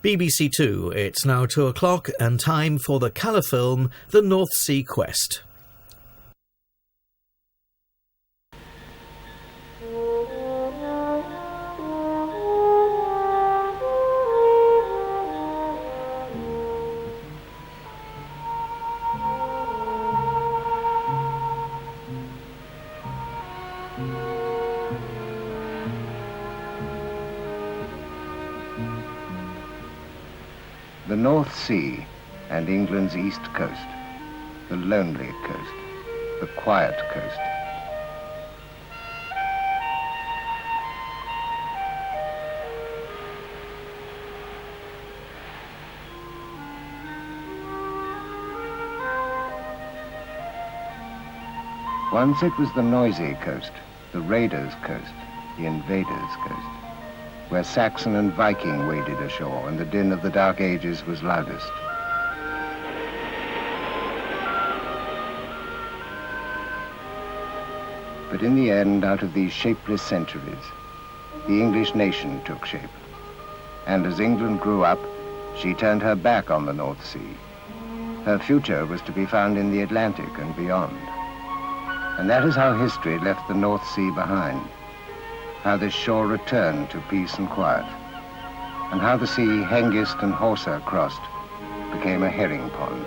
BBC2, it's now 2 o'clock and time for the colour film The North Sea Quest. The North Sea and England's east coast, the lonely coast, the quiet coast. Once it was the noisy coast, the raiders' coast, the invaders' coast, where Saxon and Viking waded ashore and the din of the Dark Ages was loudest. But in the end, out of these shapeless centuries, the English nation took shape. And as England grew up, she turned her back on the North Sea. Her future was to be found in the Atlantic and beyond. And that is how history left the North Sea behind. How this shore returned to peace and quiet, and how the sea Hengist and Horsa crossed became a herring pond.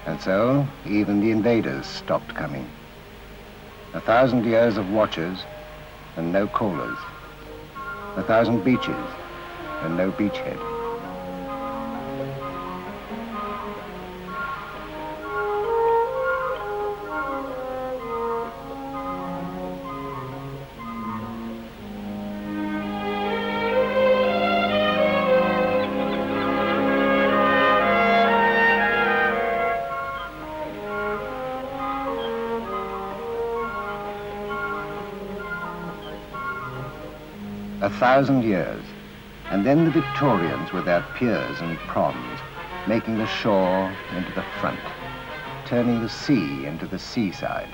And so, even the invaders stopped coming. 1,000 years of watchers and no callers. 1,000 beaches and no beachhead. A 1,000 years, and then the Victorians with their piers and proms, making the shore into the front, turning the sea into the seaside.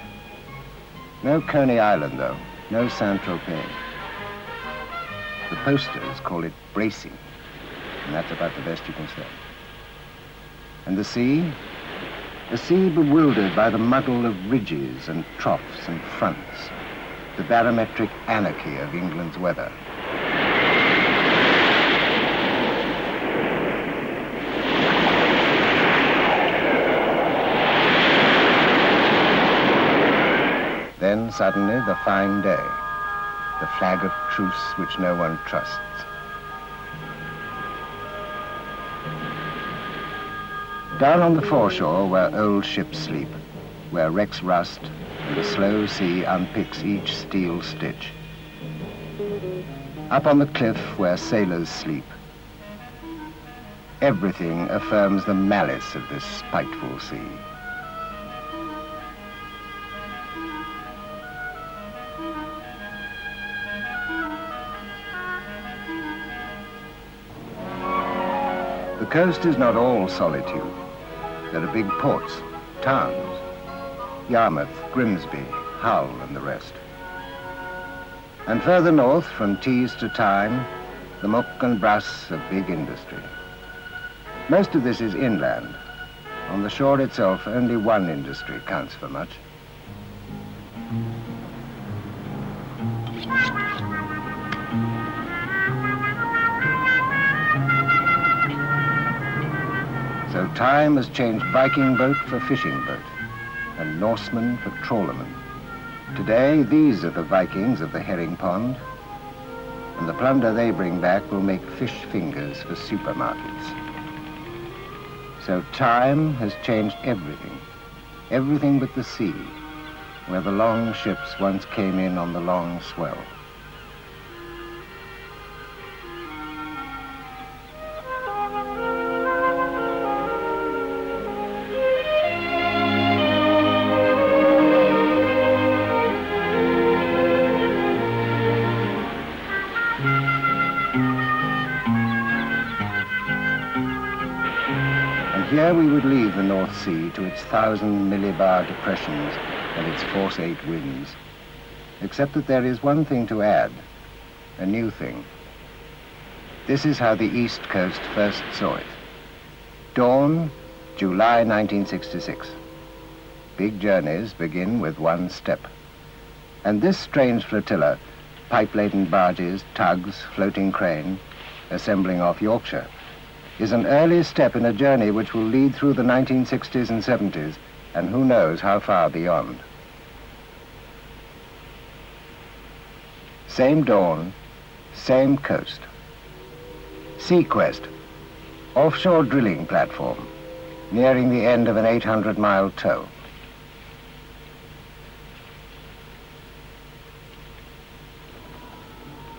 No Coney Island, though, no Saint-Tropez. The posters call it bracing, and that's about the best you can say. And the sea? The sea bewildered by the muddle of ridges and troughs and fronts, the barometric anarchy of England's weather. Then suddenly the fine day, the flag of truce which no one trusts. Down on the foreshore where old ships sleep, where wrecks rust and the slow sea unpicks each steel stitch. Up on the cliff where sailors sleep, everything affirms the malice of this spiteful sea. The coast is not all solitude. There are big ports, towns, Yarmouth, Grimsby, Hull, and the rest. And further north, from Tees to Tyne, the muck and brass of big industry. Most of this is inland. On the shore itself, only one industry counts for much. So time has changed Viking boat for fishing boat, and Norseman for trawlerman. Today, these are the Vikings of the herring pond, and the plunder they bring back will make fish fingers for supermarkets. So time has changed everything, everything but the sea, where the long ships once came in on the long swell. Here we would leave the North Sea to its 1,000 millibar depressions and its force 8 winds. except that there is one thing to add, a new thing. This is how the East Coast first saw it. Dawn, July 1966. Big journeys begin with one step. And this strange flotilla, pipe-laden barges, tugs, floating crane, assembling off Yorkshire, is an early step in a journey which will lead through the 1960s and 70s, and who knows how far beyond. Same dawn, same coast. Seaquest, offshore drilling platform, nearing the end of an 800-mile tow.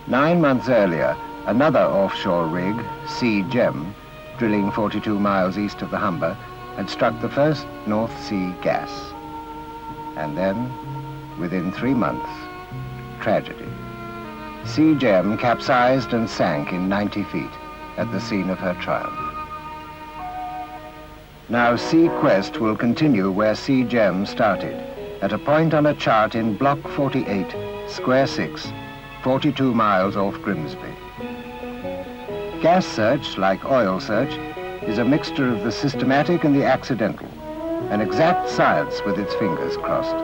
Nine months earlier, another offshore rig, Sea Gem, drilling 42 miles east of the Humber, had struck the first North Sea gas. And then, within 3 months, tragedy. Sea Gem capsized and sank in 90 feet at the scene of her triumph. Now Sea Quest will continue where Sea Gem started, at a point on a chart in Block 48, Square 6, 42 miles off Grimsby. Gas search, like oil search, is a mixture of the systematic and the accidental, an exact science with its fingers crossed.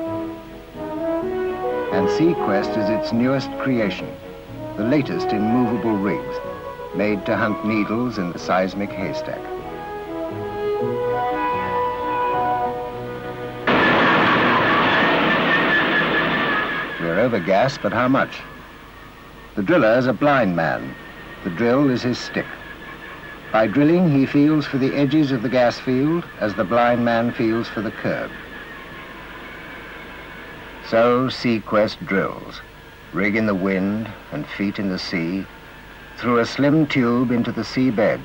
And Sea Quest is its newest creation, the latest in movable rigs, made to hunt needles in the seismic haystack. We're over gas, but how much? The driller is a blind man. The drill is his stick. By drilling, he feels for the edges of the gas field as the blind man feels for the curb. So Sea Quest drills, rig in the wind and feet in the sea, through a slim tube into the seabed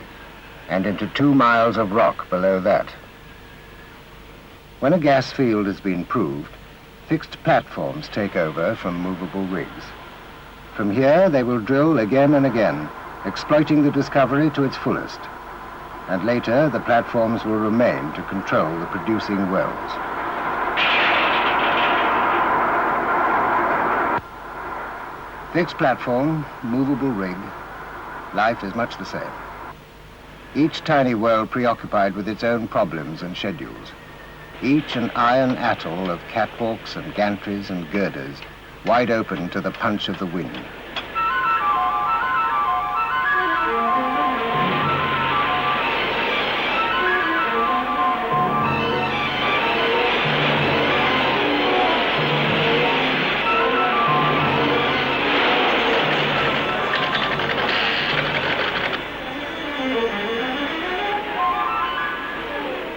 and into 2 miles of rock below that. When a gas field has been proved, fixed platforms take over from movable rigs. From here, they will drill again and again, exploiting the discovery to its fullest. And later, the platforms will remain to control the producing wells. Fixed platform, movable rig, life is much the same. Each tiny world preoccupied with its own problems and schedules. Each an iron atoll of catwalks and gantries and girders, wide open to the punch of the wind.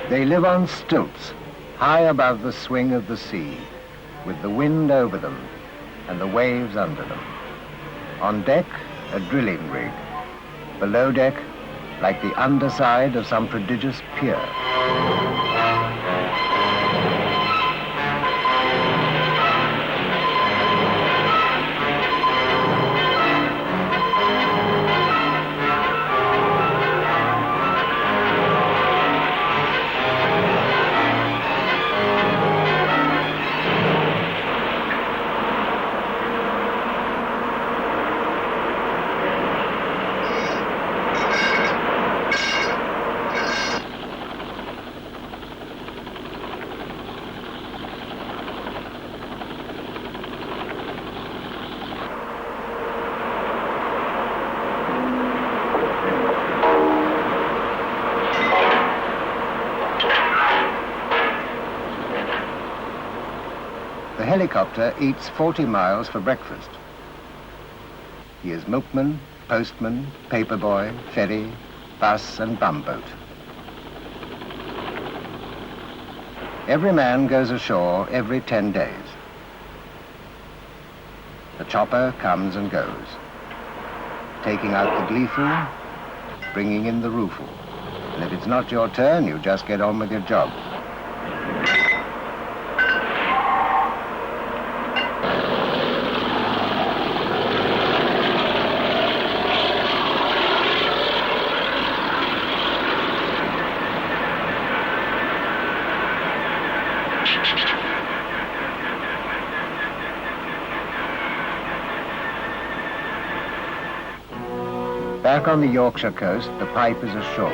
They live on stilts, high above the swing of the sea, with the wind over them and the waves under them. On deck, a drilling rig. Below deck, like the underside of some prodigious pier. The helicopter eats 40 miles for breakfast. He is milkman, postman, paperboy, ferry, bus and bumboat. Every man goes ashore every 10 days. The chopper comes and goes, taking out the gleeful, bringing in the rueful. And if it's not your turn, you just get on with your job. Back on the Yorkshire coast, the pipe is ashore.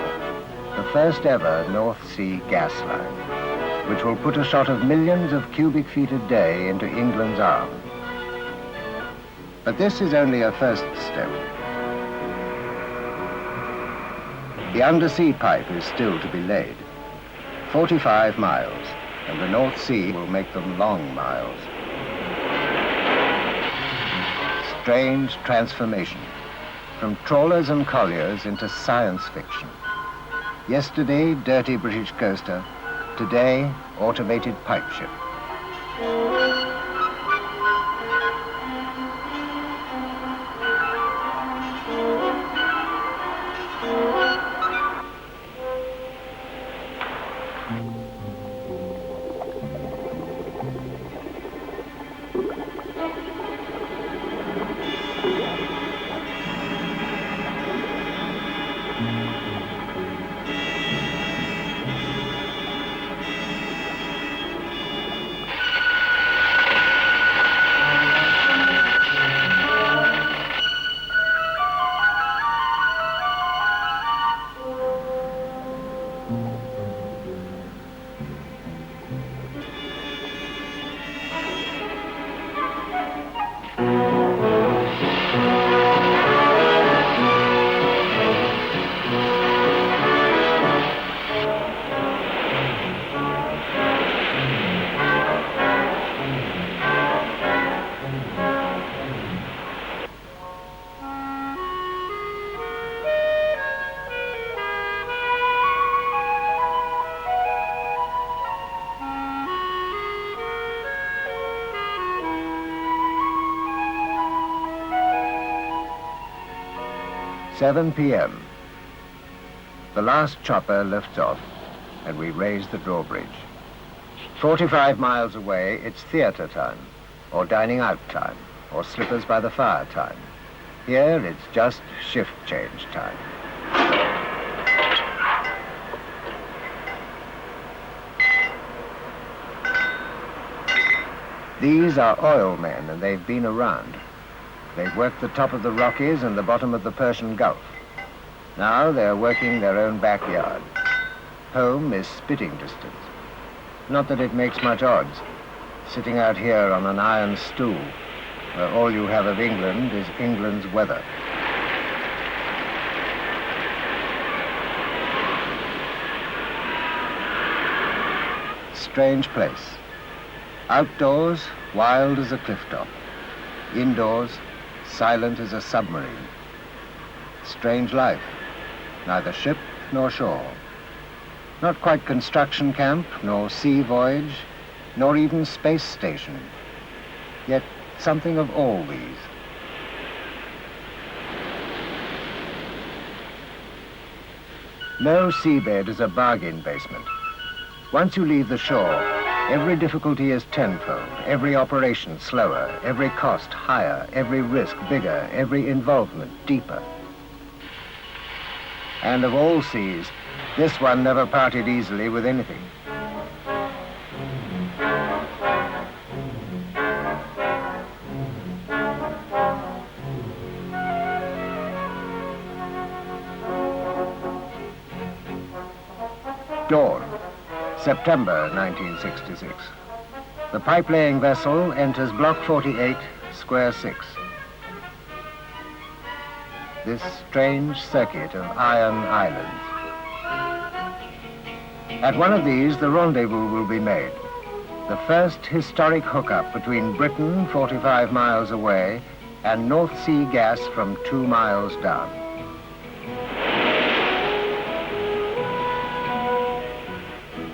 The first ever North Sea gas line, which will put a shot of millions of cubic feet a day into England's arm. But this is only a first step. The undersea pipe is still to be laid. 45 miles, and the North Sea will make them long miles. Strange transformation, from trawlers and colliers into science fiction. Yesterday, dirty British coaster. Today, automated pipe ship. "7 p.m. The last chopper lifts off, and we raise the drawbridge. 45 miles away, it's theatre time, or dining out time, or slippers by the fire time. Here, it's just shift change time. These are oil men, and they've been around. They've worked the top of the Rockies and the bottom of the Persian Gulf. Now they're working their own backyard. Home is spitting distance. Not that it makes much odds, sitting out here on an iron stool, where all you have of England is England's weather. Strange place. Outdoors, wild as a cliff top. Indoors, silent as a submarine. Strange life, neither ship nor shore. Not quite construction camp, nor sea voyage, nor even space station. Yet something of all these. No seabed is a bargain basement. Once you leave the shore, every difficulty is tenfold, every operation slower, every cost higher, every risk bigger, every involvement deeper. And of all seas, this one never parted easily with anything. Dawn, September 1966. The pipe-laying vessel enters Block 48, Square 6. This strange circuit of iron islands. At one of these, the rendezvous will be made. The first historic hookup between Britain, 45 miles away, and North Sea gas from 2 miles down.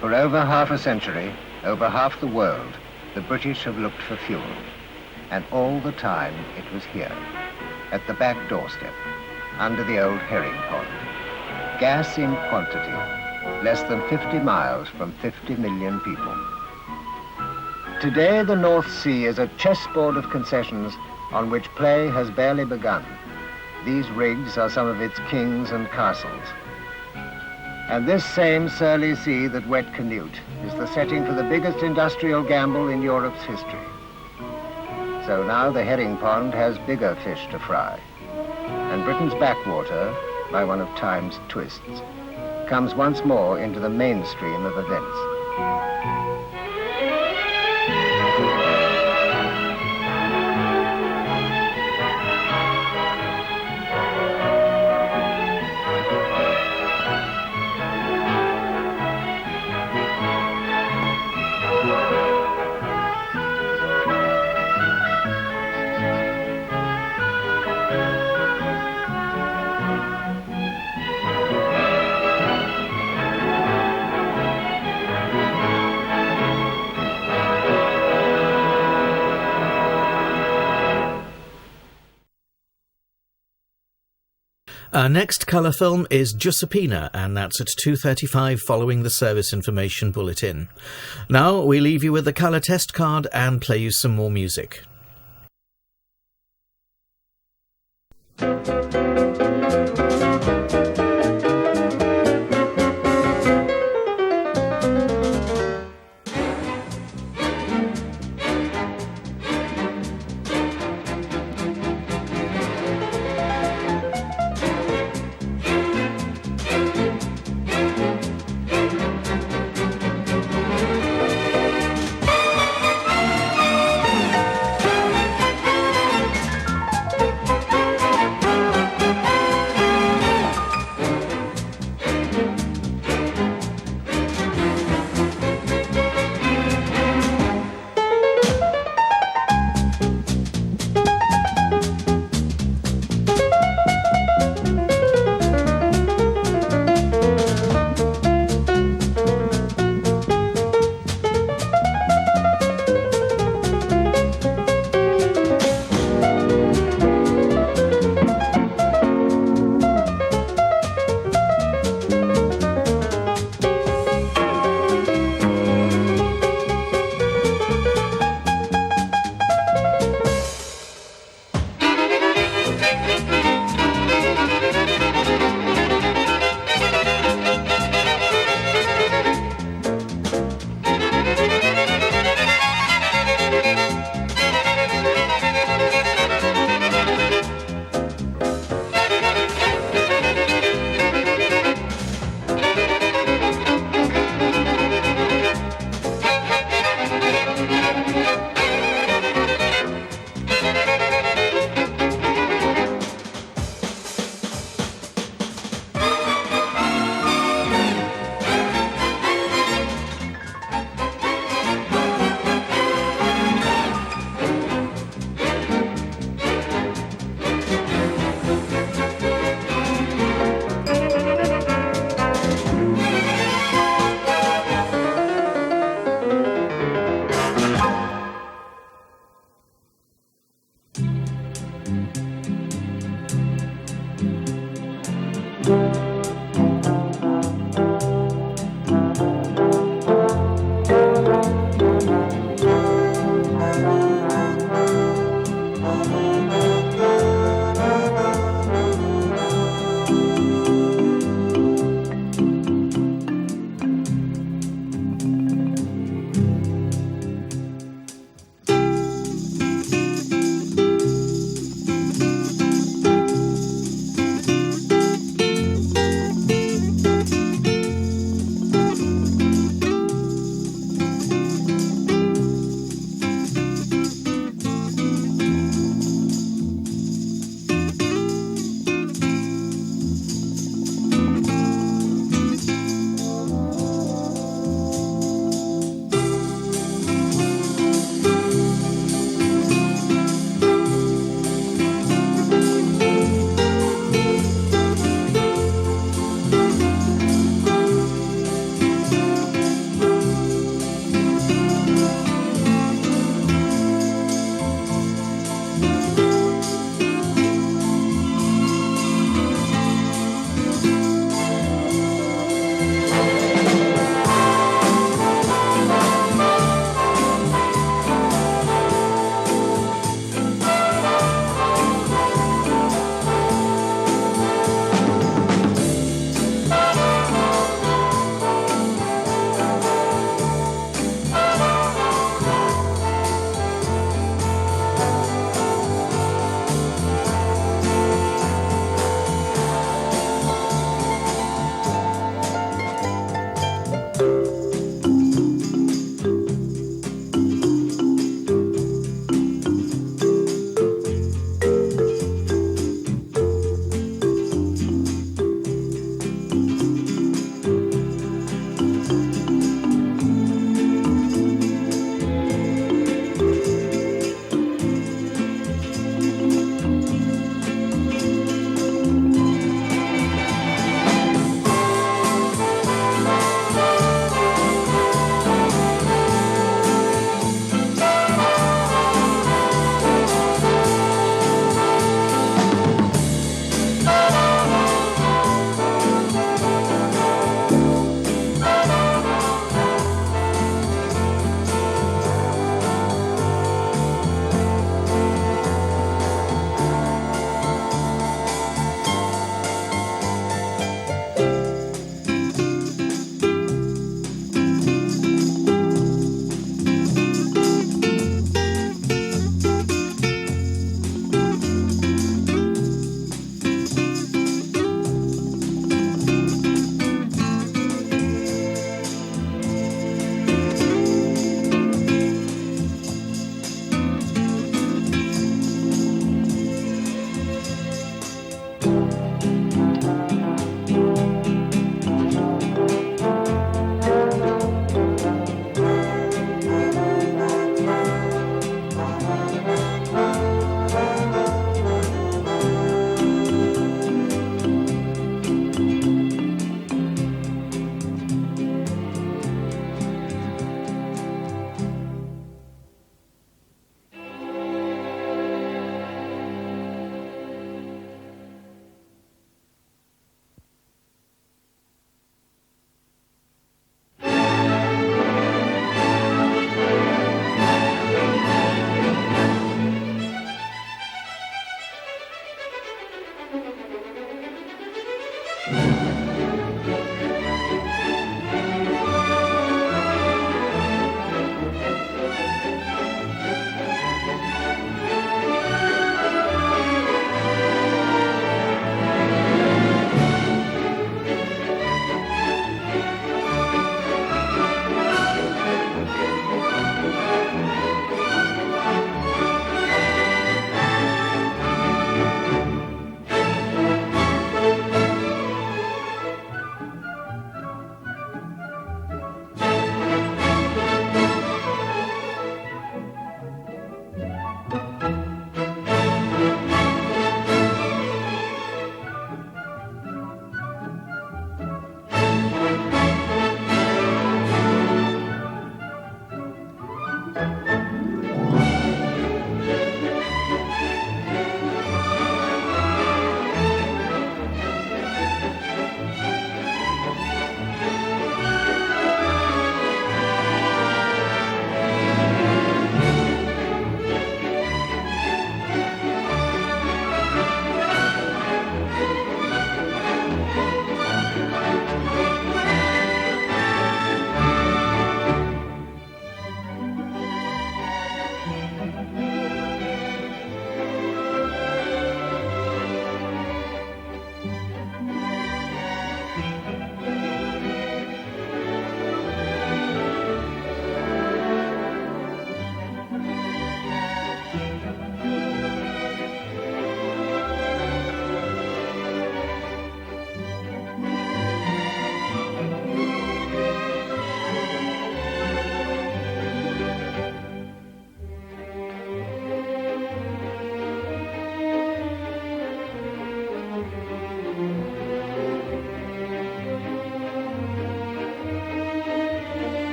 For over half a century, over half the world, the British have looked for fuel. And all the time, it was here, at the back doorstep, under the old herring pond. Gas in quantity, less than 50 miles from 50 million people. Today, the North Sea is a chessboard of concessions on which play has barely begun. These rigs are some of its kings and castles. And this same surly sea that wet Canute is the setting for the biggest industrial gamble in Europe's history. So now the herring pond has bigger fish to fry. And and Britain's backwater, by one of time's twists, comes once more into the mainstream of events. Our next colour film is Giuseppina, and that's at 2:35 following the service information bulletin. Now we leave you with the colour test card and play you some more music.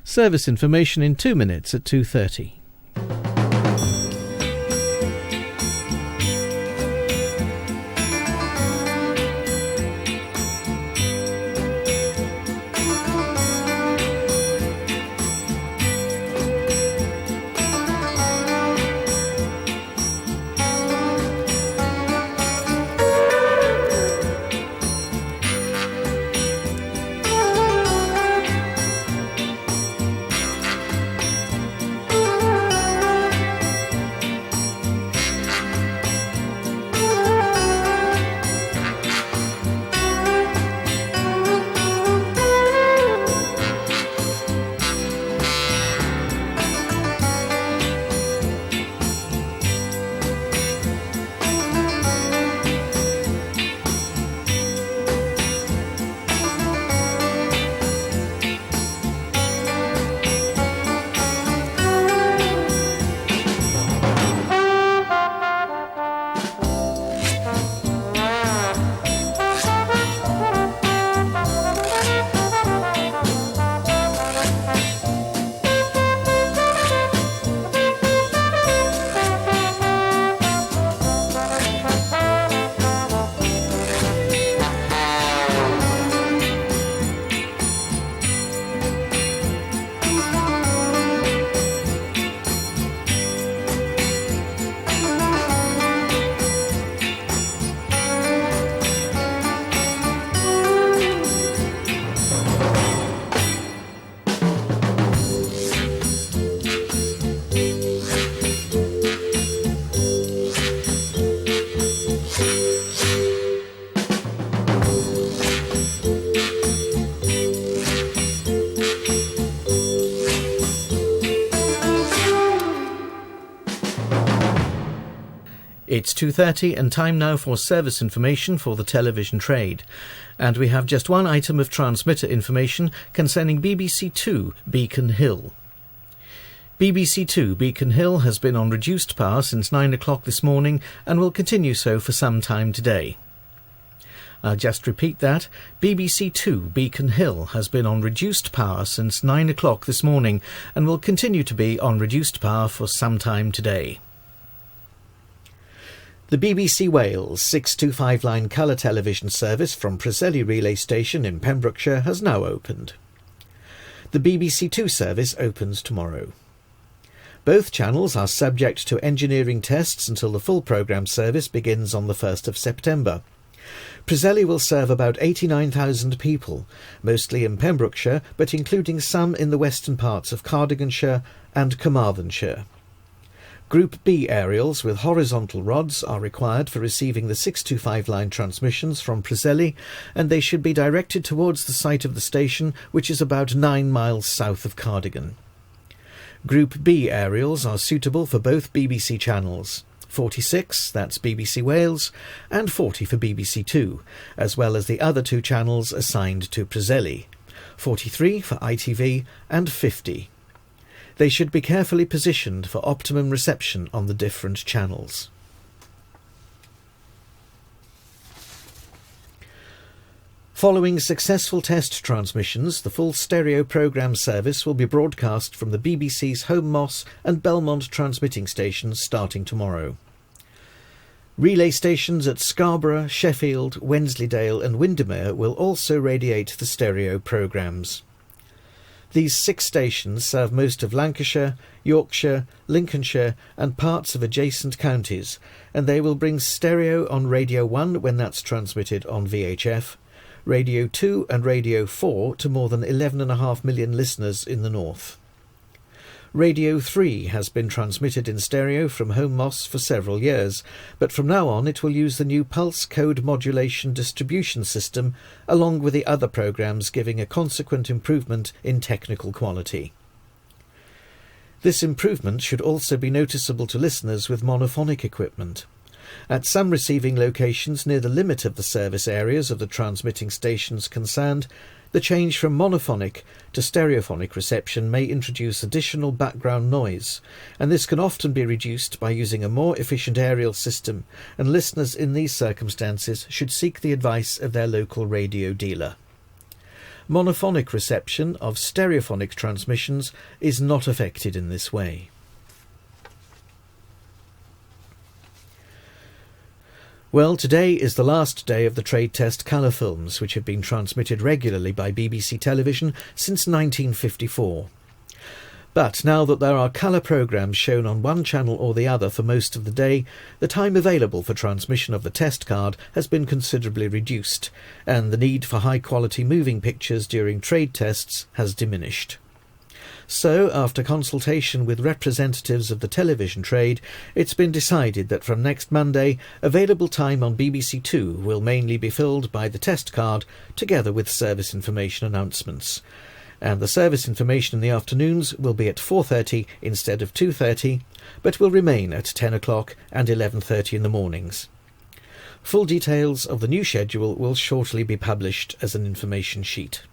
Service information in 2 minutes at 2:30. It's 2:30 and time now for service information for the television trade. And we have just one item of transmitter information concerning BBC2 Beacon Hill. BBC2 Beacon Hill has been on reduced power since 9 o'clock this morning and will continue so for some time today. I'll just repeat that. BBC2 Beacon Hill has been on reduced power since 9 o'clock this morning and will continue to be on reduced power for some time today. The BBC Wales 625 line colour television service from Preseli Relay Station in Pembrokeshire has now opened. The BBC2 service opens tomorrow. Both channels are subject to engineering tests until the full programme service begins on the 1st of September. Preseli will serve about 89,000 people, mostly in Pembrokeshire, but including some in the western parts of Cardiganshire and Carmarthenshire. Group B aerials with horizontal rods are required for receiving the 625 line transmissions from Preseli, and they should be directed towards the site of the station, which is about 9 miles south of Cardigan. Group B aerials are suitable for both BBC channels, 46, that's BBC Wales, and 40 for BBC2, as well as the other two channels assigned to Preseli, 43 for ITV and 50. They should be carefully positioned for optimum reception on the different channels. Following successful test transmissions, the full stereo programme service will be broadcast from the BBC's Home Moss and Belmont transmitting stations starting tomorrow. Relay stations at Scarborough, Sheffield, Wensleydale and Windermere will also radiate the stereo programmes. These 6 stations serve most of Lancashire, Yorkshire, Lincolnshire and parts of adjacent counties, and they will bring stereo on Radio 1 when that's transmitted on VHF, Radio 2 and Radio 4 to more than 11.5 million listeners in the north. Radio 3 has been transmitted in stereo from Home Moss for several years, but from now on it will use the new pulse code modulation distribution system, along with the other programmes, giving a consequent improvement in technical quality. This improvement should also be noticeable to listeners with monophonic equipment. At some receiving locations near the limit of the service areas of the transmitting stations concerned, the change from monophonic to stereophonic reception may introduce additional background noise, and this can often be reduced by using a more efficient aerial system, and listeners in these circumstances should seek the advice of their local radio dealer. monophonic reception of stereophonic transmissions is not affected in this way. Well, today is the last day of the trade test colour films, which have been transmitted regularly by BBC Television since 1954. But now that there are colour programmes shown on one channel or the other for most of the day, the time available for transmission of the test card has been considerably reduced, and the need for high-quality moving pictures during trade tests has diminished. So, after consultation with representatives of the television trade, it's been decided that from next Monday, available time on BBC2 will mainly be filled by the test card, together with service information announcements. And the service information in the afternoons will be at 4:30 instead of 2:30, but will remain at 10 o'clock and 11:30 in the mornings. Full details of the new schedule will shortly be published as an information sheet.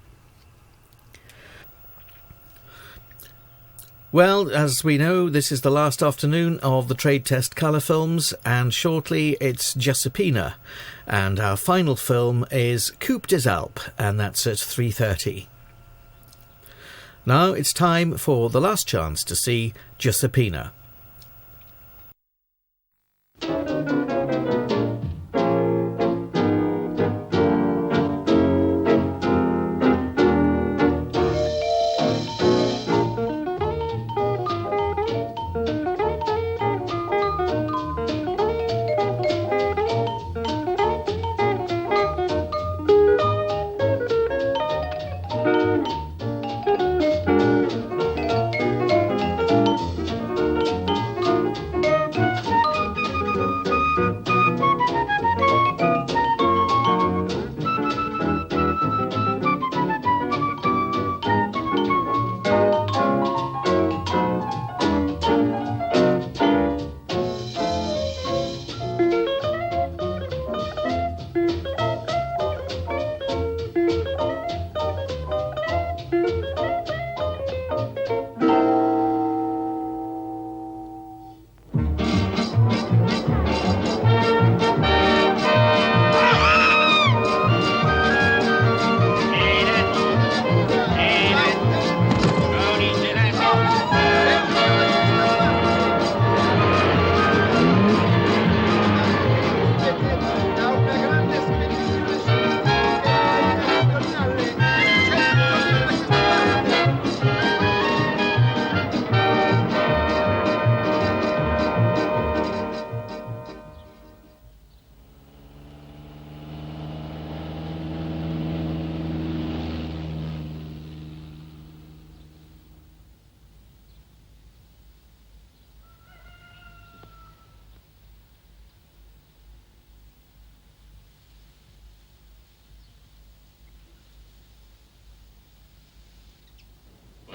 Well, as we know, this is the last afternoon of the trade test colour films, and shortly it's Giuseppina, and our final film is Coupe des Alpes, and that's at 3:30. Now it's time for the last chance to see Giuseppina.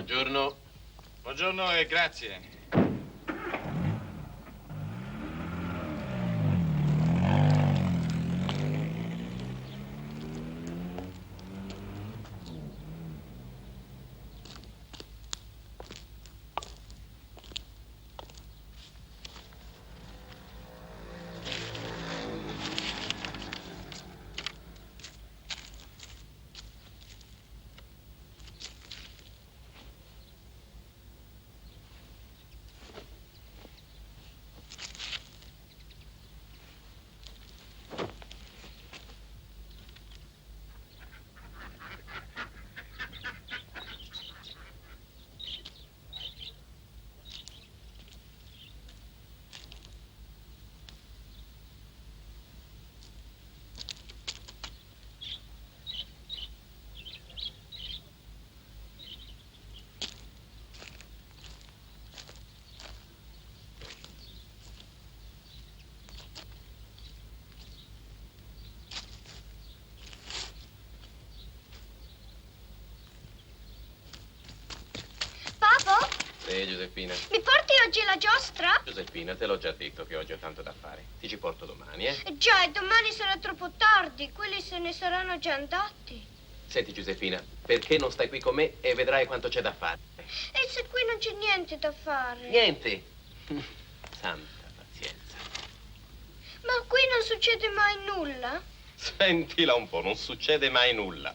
Buongiorno. Buongiorno e grazie. Sì, Giuseppina. Mi porti oggi la giostra? Giuseppina, te l'ho già detto che oggi ho tanto da fare. Ti ci porto domani, eh? Già, e domani sarà troppo tardi. Quelli se ne saranno già andati. Senti, Giuseppina, perché non stai qui con me e vedrai quanto c'è da fare? E se qui non c'è niente da fare? Niente? Santa pazienza. Ma qui non succede mai nulla? Sentila un po', non succede mai nulla.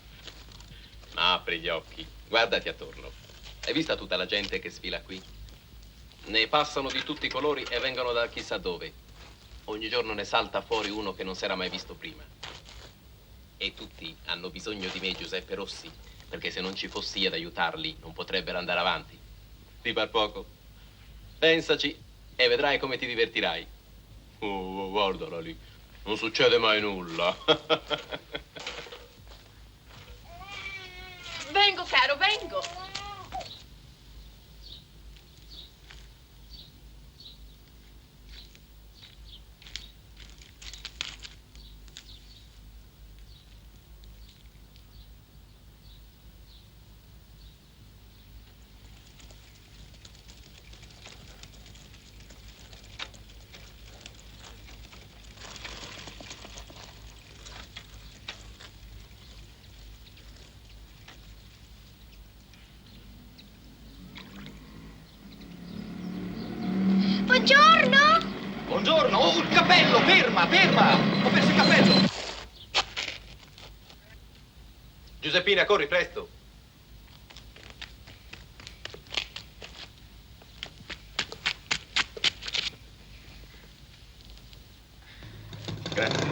Apri gli occhi, guardati attorno. Hai vista tutta la gente che sfila qui? Ne passano di tutti i colori e vengono da chissà dove. Ogni giorno ne salta fuori uno che non s'era mai visto prima. E tutti hanno bisogno di me, Giuseppe Rossi, perché se non ci fossi io ad aiutarli non potrebbero andare avanti. Ti par poco? Pensaci e vedrai come ti divertirai. Oh, guardala lì, non succede mai nulla. Vengo, caro, vengo. Buongiorno! Buongiorno! Oh, il cappello! Ferma, ferma! Ho perso il cappello! Giuseppina, corri presto. Grazie.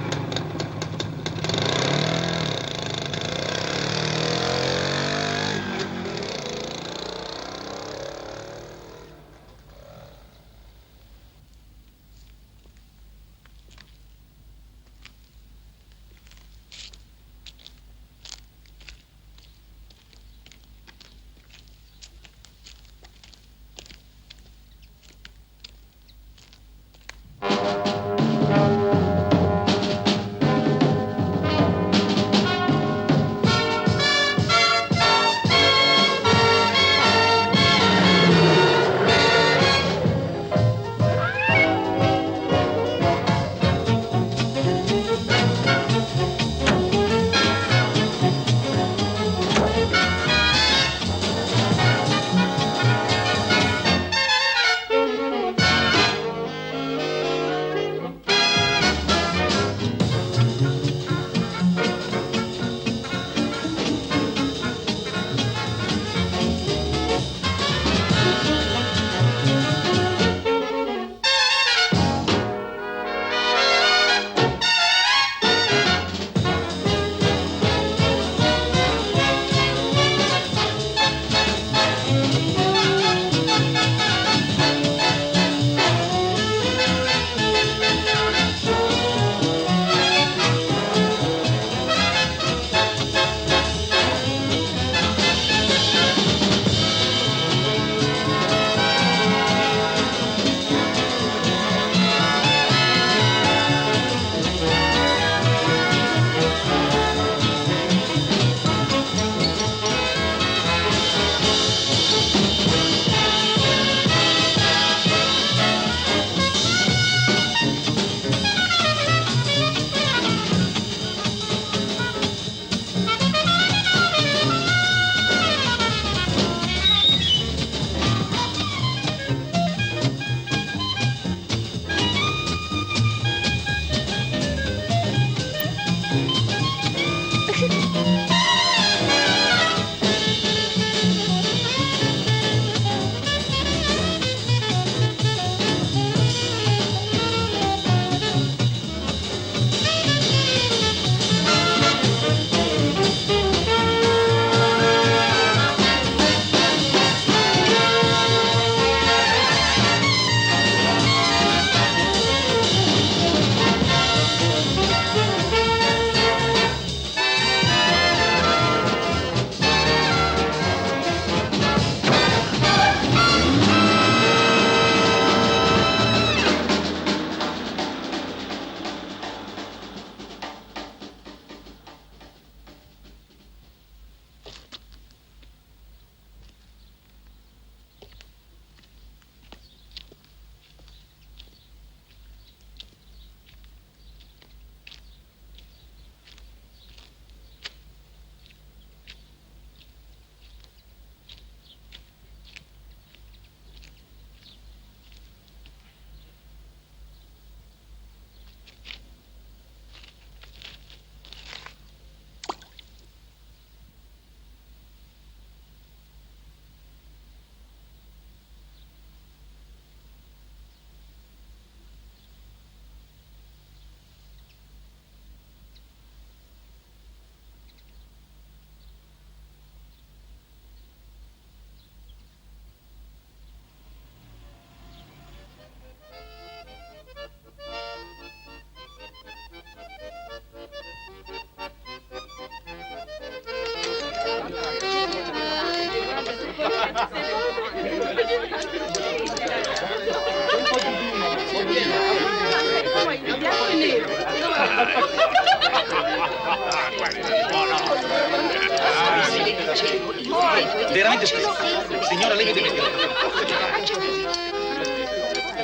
veramente... Signora, lei deve...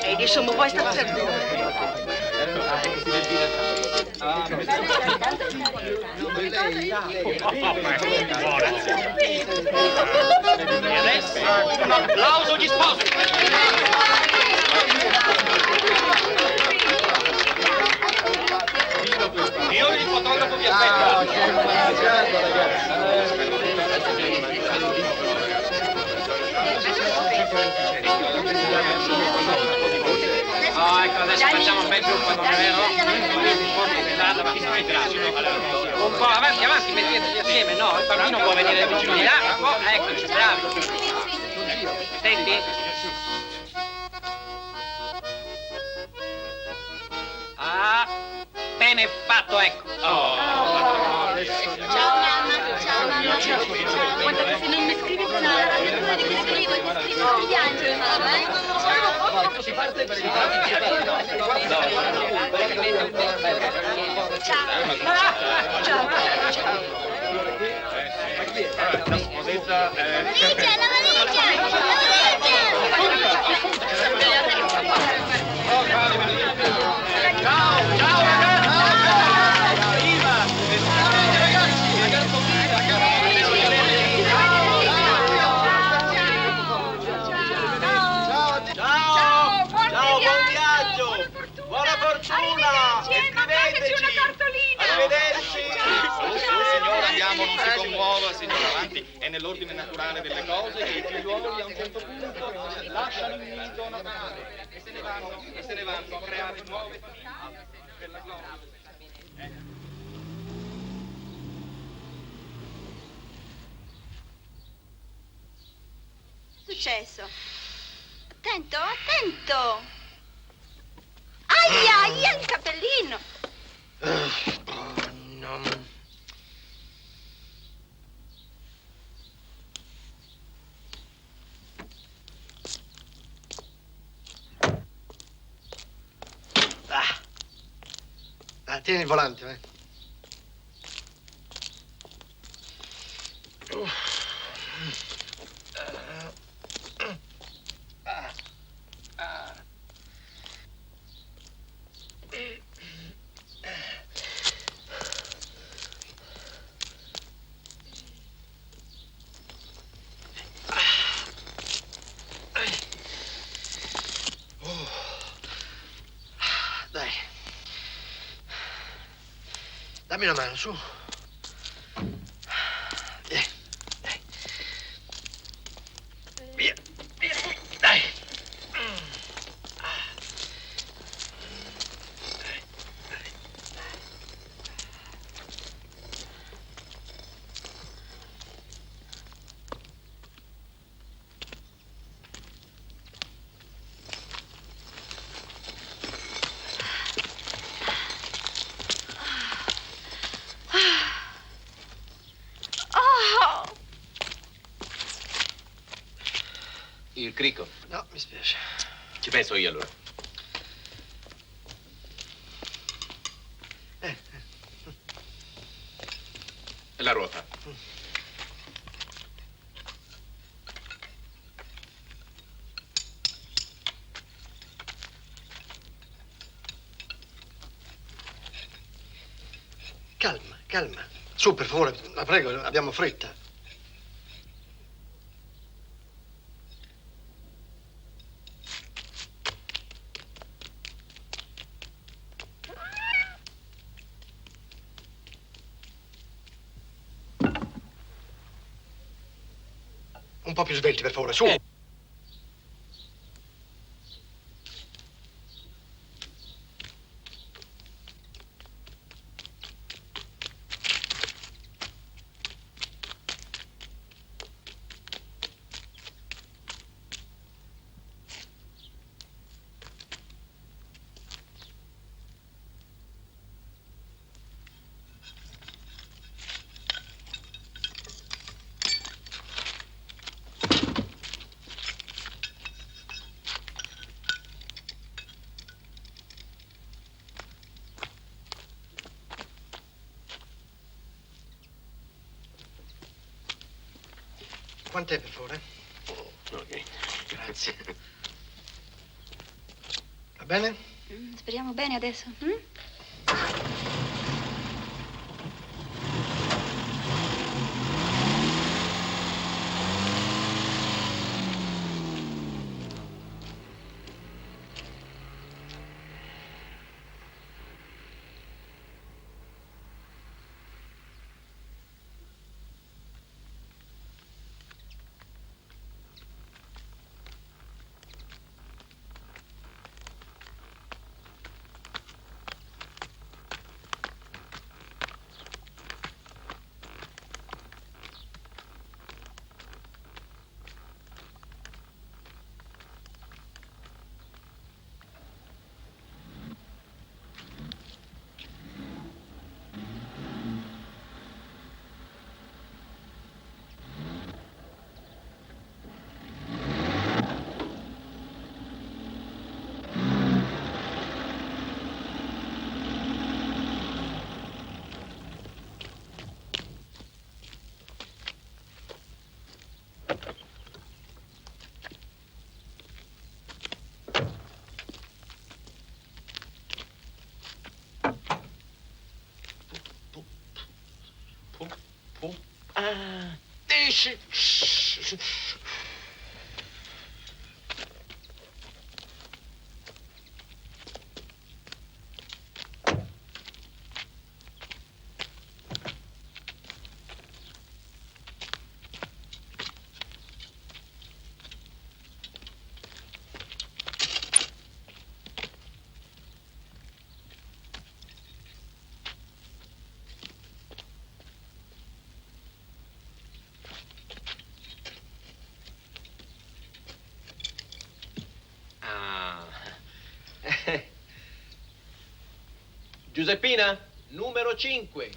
E insomma, poi sta fermo. E adesso un applauso agli sposi. Signori, il fotografo vi aspetta. Ecco, adesso facciamo un bel gruppo, non è vero? Un po' avanti, avanti, metteteci assieme, no? Il bambino può venire vicino di là, può? Eccoci, bravi. Senti? Ah, bene fatto, ecco. Ciao mamma, ciao mamma. Guarda che se non mi scrivi con la lettura di questo libro, ti scrivo mi piange, mamma, eh? Si parte per il Valigia, la valigia! Andiamo, non si commuova, signora, avanti. È nell'ordine naturale delle cose che i figliuoli a un certo punto lasciano il nido natale e se ne vanno a creare nuove famiglie per la gloria. Successo? Attento, attento! Aia, aia, il cappellino! No. Tieni il volante, vai. Dai. Dammi una mano, su. Vieni, dai. Via, via, dai. Il crico. No, mi spiace. Ci penso io allora. La ruota. Calma, calma. Su, per favore, la prego, abbiamo fretta. Un po' più svelti, per favore, su. quant'è per favore? Ok, grazie. Va bene? Speriamo bene adesso. Esci. Giuseppina, numero 5.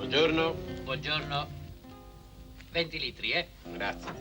Buongiorno. Buongiorno. 20 litri, eh? Grazie.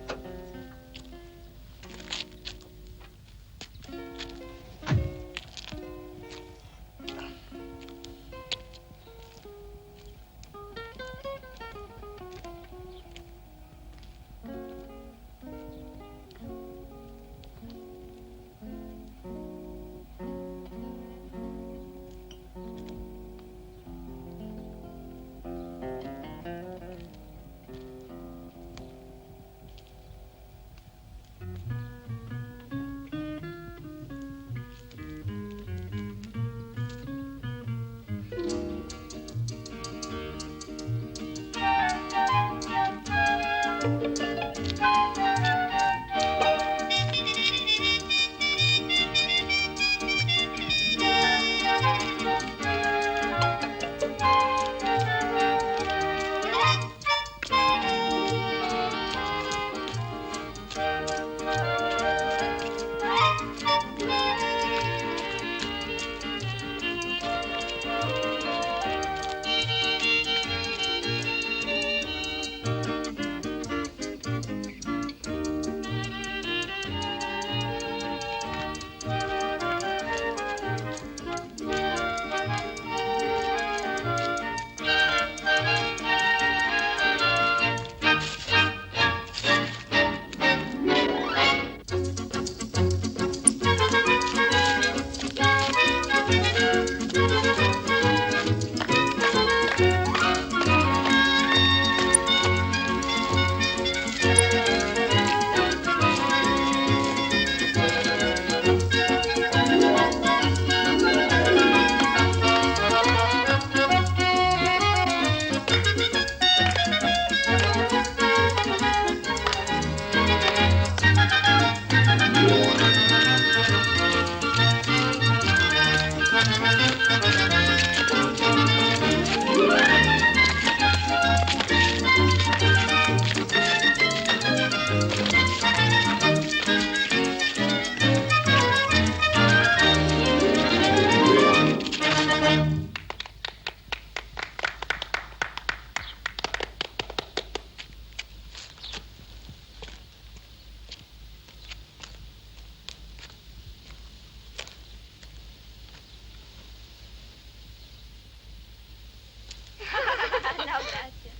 No, grazie.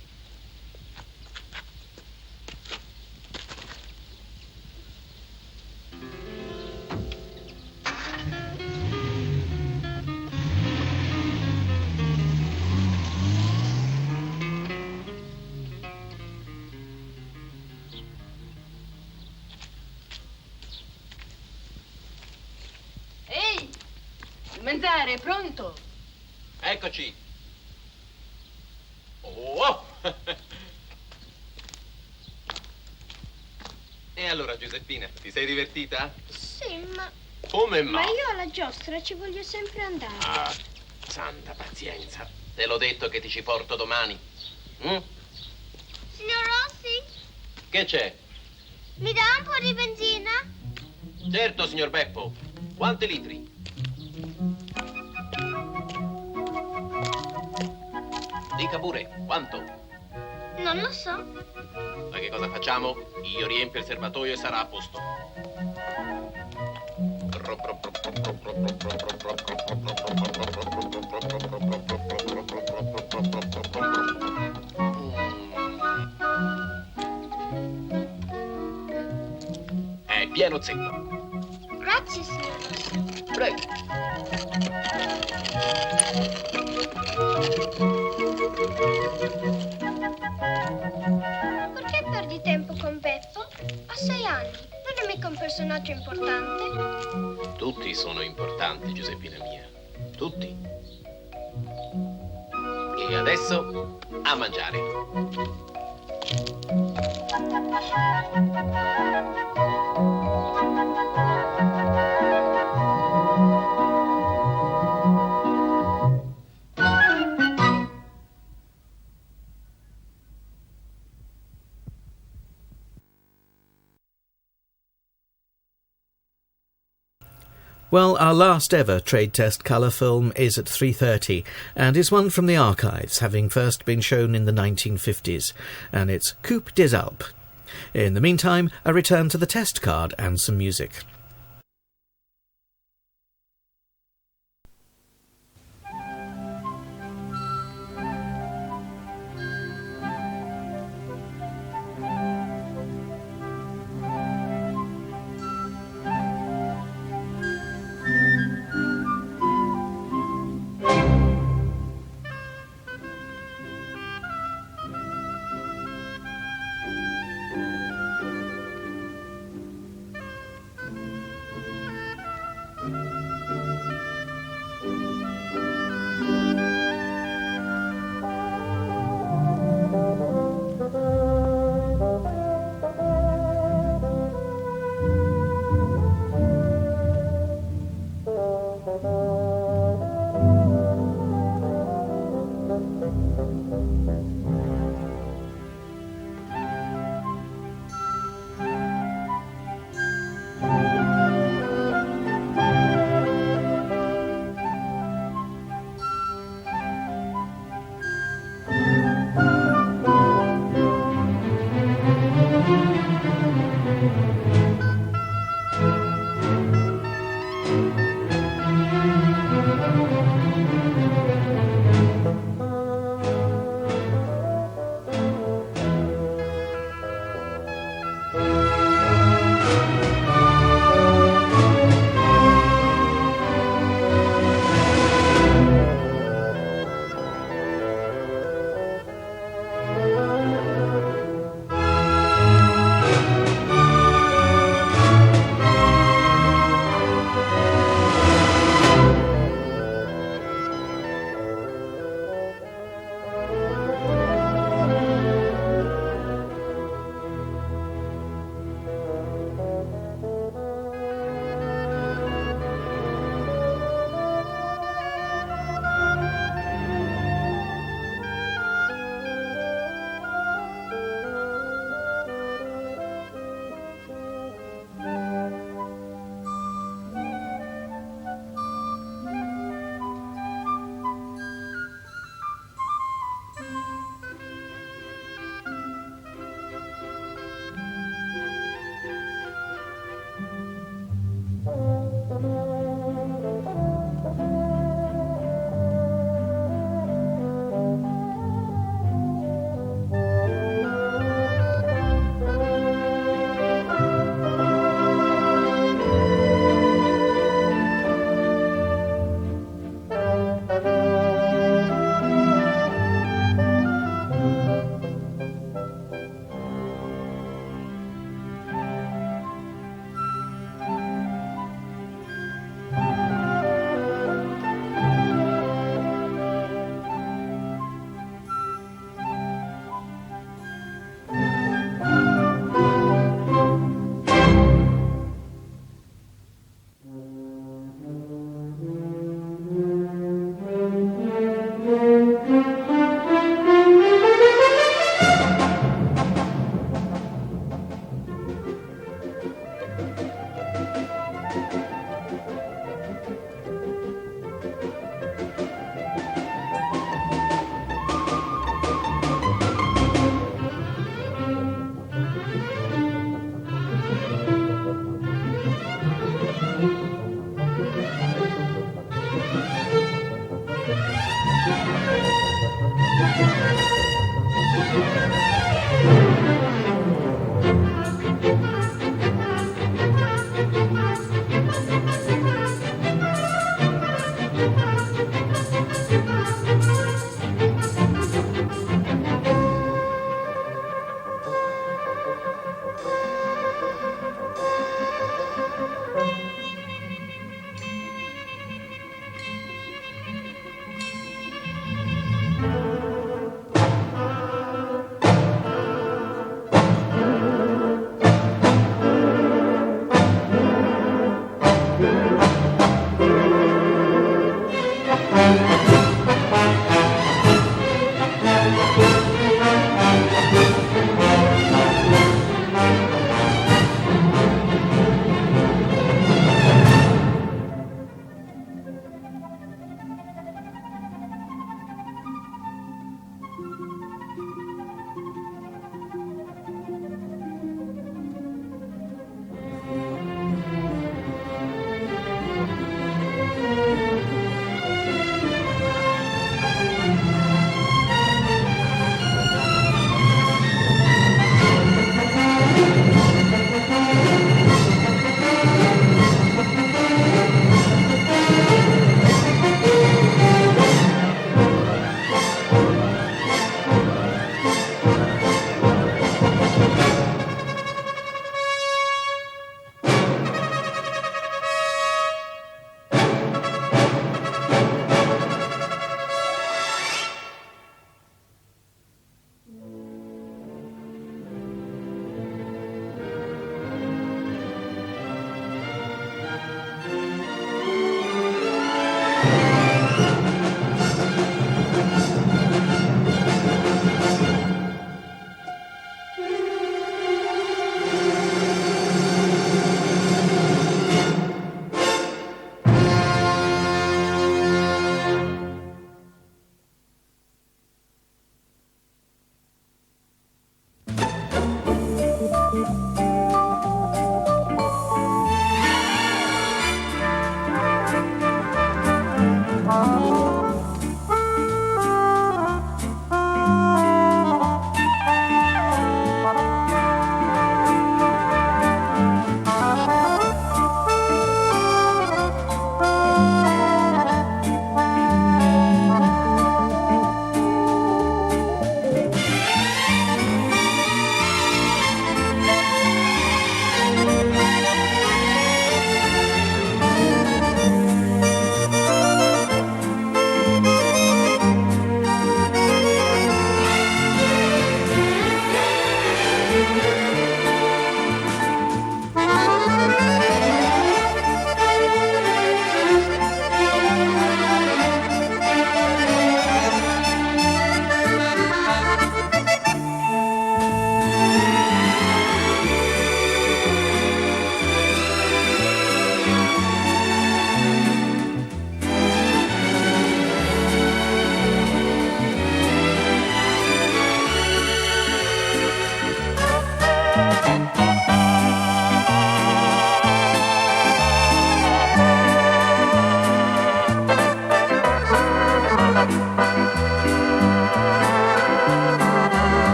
Ehi, il mangiare è pronto? Eccoci. Oh! E allora, Giuseppina, ti sei divertita? Sì, ma... Come no? Ma io alla giostra ci voglio sempre andare. Ah, santa pazienza. Te l'ho detto che ti ci porto domani. Mm? Signor Rossi, Che c'è? mi dà un po' di benzina? Certo, signor Beppo. Quanti litri? Dica pure, quanto? Non lo so. Ma che cosa facciamo? Io riempio il serbatoio e sarà a posto. È pieno zeppo. Grazie, signor Rossi. Prego. Perché perdi tempo con Beppo? Ha 6 anni. Non è mica un personaggio importante. Tutti sono importanti, Giuseppina mia. Tutti. E adesso a mangiare. Well, our last ever trade test colour film is at 3:30 and is one from the archives, having first been shown in the 1950s, and it's Coupe des Alpes. In the meantime, a return to the test card and some music.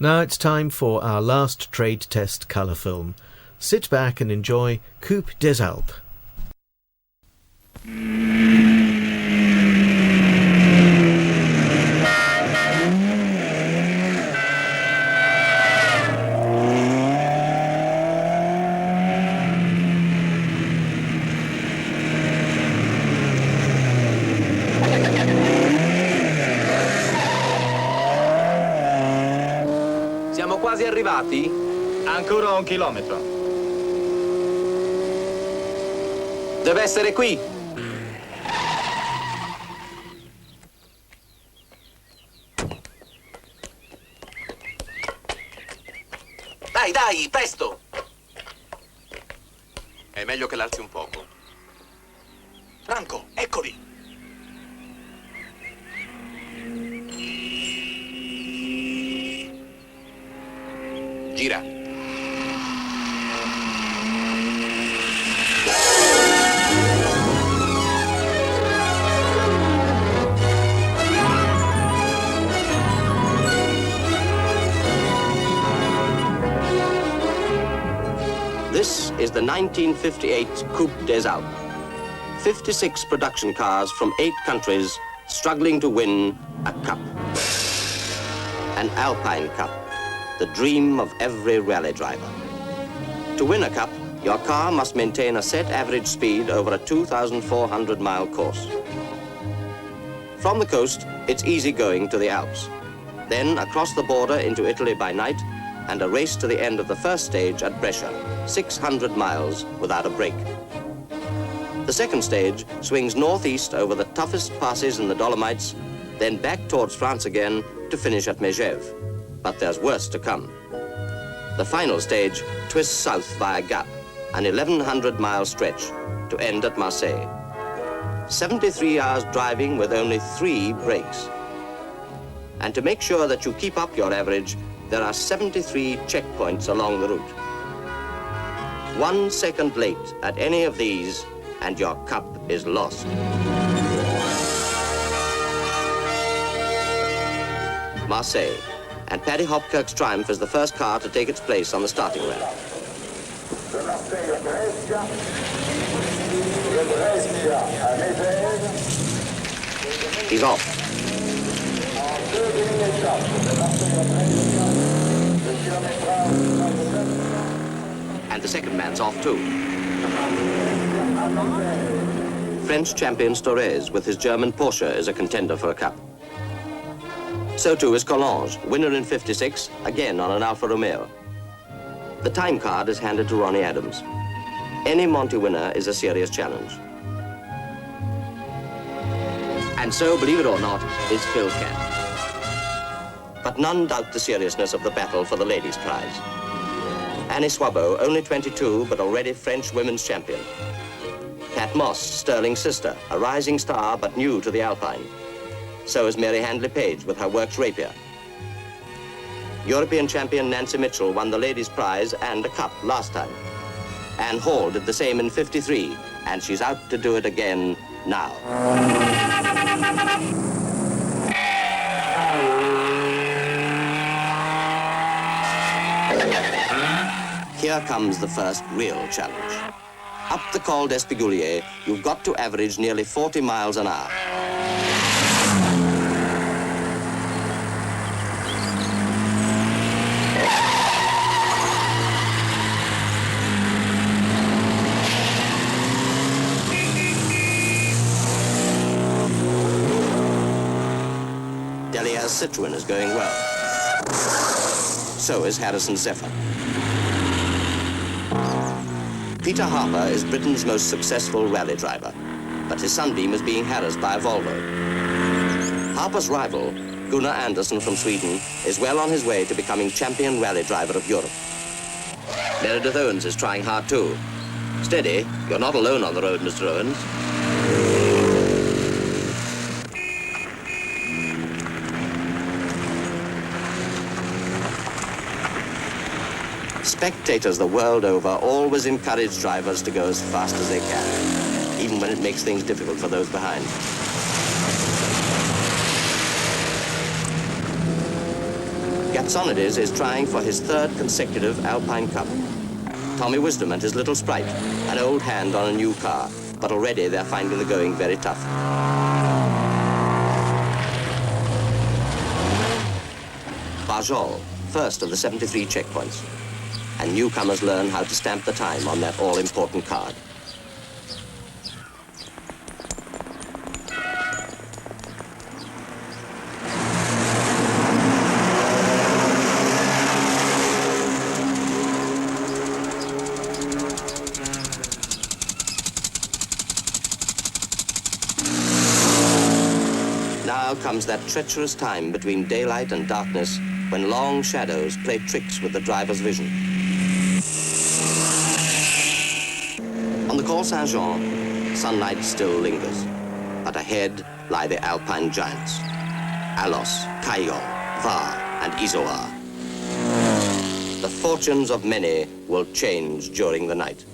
Now it's time for our last trade test colour film. Sit back and enjoy Coupe des Alpes. Siamo quasi arrivati? Ancora 1 chilometro. Deve essere qui. Dai, dai, presto! È meglio che l'alzi un poco. Franco, eccoli! Gira. This is the 1958 Coupe des Alpes. 56 production cars from 8 countries struggling to win a cup. An Alpine Cup, the dream of every rally driver. To win a cup, your car must maintain a set average speed over a 2,400-mile course. From the coast, it's easy going to the Alps. Then across the border into Italy by night, and a race to the end of the first stage at Brescia, 600 miles without a break. The second stage swings northeast over the toughest passes in the Dolomites, then back towards France again to finish at Megève. But there's worse to come. The final stage twists south via Gap, an 1,100-mile stretch, to end at Marseille. 73 hours driving with only 3 breaks. And to make sure that you keep up your average, there are 73 checkpoints along the route. 1 second late at any of these, and your cup is lost. Marseille, and Paddy Hopkirk's Triumph is the first car to take its place on the starting ramp. He's off. And the second man's off too. French champion Storez with his German Porsche is a contender for a cup. So too is Collange, winner in 56, again on an Alfa Romeo. The time card is handed to Ronnie Adams. Any Monty winner is a serious challenge. And so, believe it or not, is Phil Camp. But none doubt the seriousness of the battle for the ladies' prize. Annie Swabo, only 22, but already French women's champion. Pat Moss, Sterling's sister, a rising star, but new to the Alpine. So is Mary Handley Page with her Works Rapier. European champion Nancy Mitchell won the ladies' prize and a cup last time. Anne Hall did the same in 53, and she's out to do it again now. Here comes the first real challenge. Up the Col d'Espigulier, you've got to average nearly 40 miles an hour. Delier's Citroën is going well. So is Harrison Zephyr. Peter Harper is Britain's most successful rally driver, but his Sunbeam is being harassed by a Volvo. Harper's rival, Gunnar Andersson from Sweden, is well on his way to becoming champion rally driver of Europe. Meredith Owens is trying hard too. Steady, you're not alone on the road, Mr. Owens. Spectators the world over always encourage drivers to go as fast as they can, even when it makes things difficult for those behind. Gatsonides is trying for his third consecutive Alpine Cup. Tommy Wisdom and his little sprite, an old hand on a new car, but already they're finding the going very tough. Bajol, first of the 73 checkpoints, and newcomers learn how to stamp the time on that all-important card. Now comes that treacherous time between daylight and darkness when long shadows play tricks with the driver's vision. On the Col Saint-Jean, sunlight still lingers, but ahead lie the Alpine giants, Alos, Caillon, Var, and Izoard. The fortunes of many will change during the night.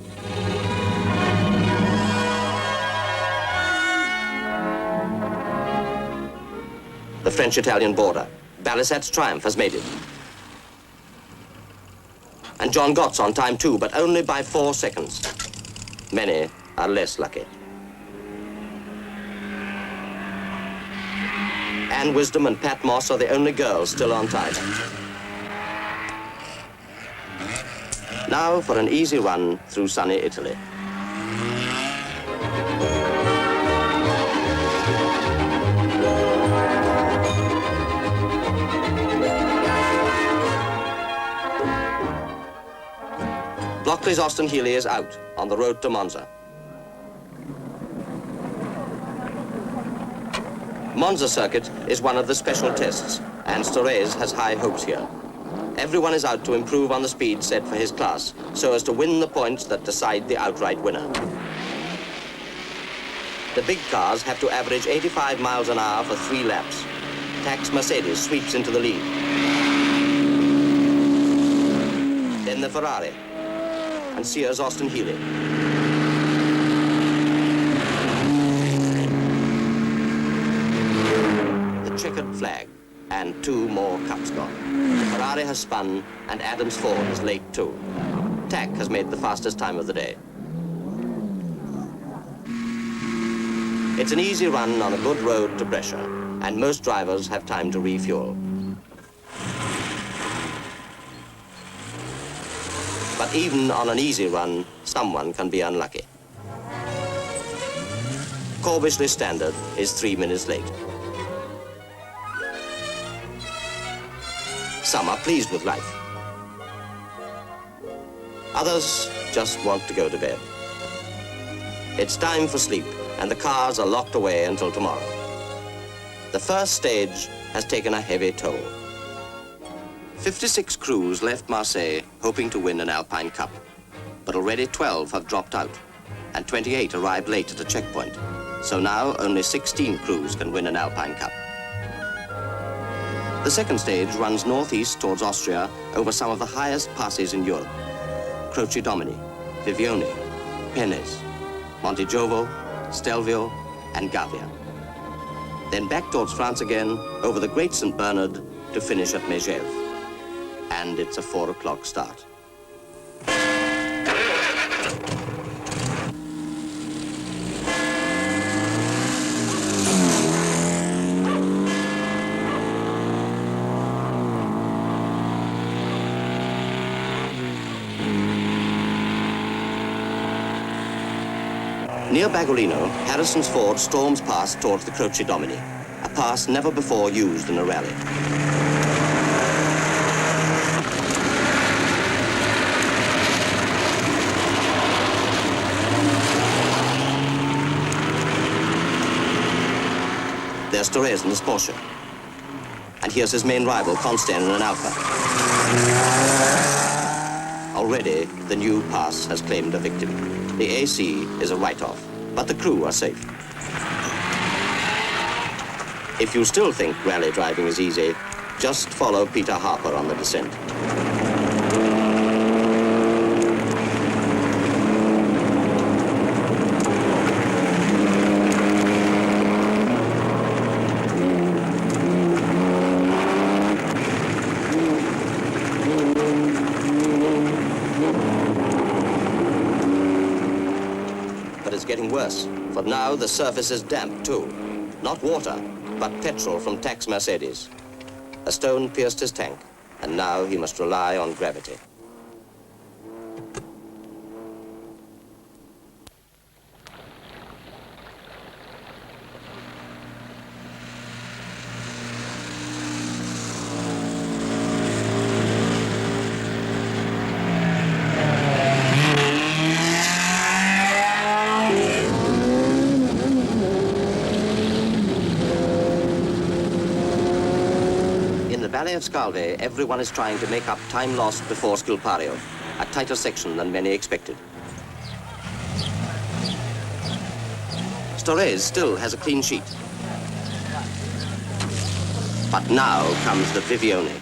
The French-Italian border. Balisat's triumph has made it. And John Gott's on time too, but only by 4 seconds. Many are less lucky. Anne Wisdom and Pat Moss are the only girls still on time. Now for an easy run through sunny Italy. Blockley's Austin Healey is out on the road to Monza. Monza circuit is one of the special tests, and Storez has high hopes here. Everyone is out to improve on the speed set for his class, so as to win the points that decide the outright winner. The big cars have to average 85 miles an hour for 3 laps. Tax Mercedes sweeps into the lead. Then the Ferrari, and Sears Austin Healey. The checkered flag, and 2 more cups gone. The Ferrari has spun, and Adams Ford is late too. Tack has made the fastest time of the day. It's an easy run on a good road to Brescia, and most drivers have time to refuel. But even on an easy run, someone can be unlucky. Corbishley Standard is 3 minutes late. Some are pleased with life. Others just want to go to bed. It's time for sleep, and the cars are locked away until tomorrow. The first stage has taken a heavy toll. 56 crews left Marseille hoping to win an Alpine Cup, but already 12 have dropped out, and 28 arrived late at a checkpoint. So now only 16 crews can win an Alpine Cup. The second stage runs northeast towards Austria over some of the highest passes in Europe: Croce Domini, Vivione, Penes, Montegiovo, Stelvio, and Gavia. Then back towards France again over the Great St. Bernard to finish at Megève. And it's a 4 o'clock start. Near Bagolino, Harrison's Ford storms past towards the Croce Domini, a pass never before used in a rally. There's Torres in his Porsche. And here's his main rival, Constein, in an Alfa. Already, the new pass has claimed a victim. The AC is a write-off, but the crew are safe. If you still think rally driving is easy, just follow Peter Harper on the descent. For now, the surface is damp, too. Not water, but petrol from Tack's Mercedes. A stone pierced his tank, and now he must rely on gravity. In the Valley of Scalve, everyone is trying to make up time lost before Skilpario, a tighter section than many expected. Storres still has a clean sheet. But now comes the Vivione.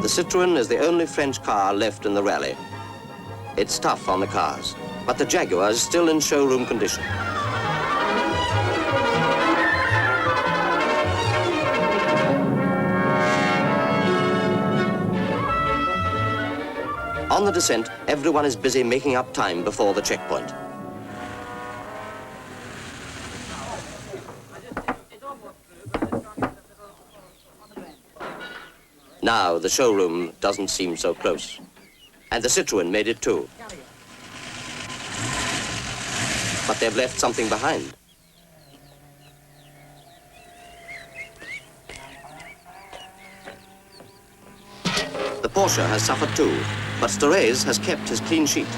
The Citroën is the only French car left in the rally. It's tough on the cars, but the Jaguar is still in showroom condition. On the descent, everyone is busy making up time before the checkpoint. Now the showroom doesn't seem so close. And the Citroën made it too. But they've left something behind. The Porsche has suffered too, but Storres has kept his clean sheet.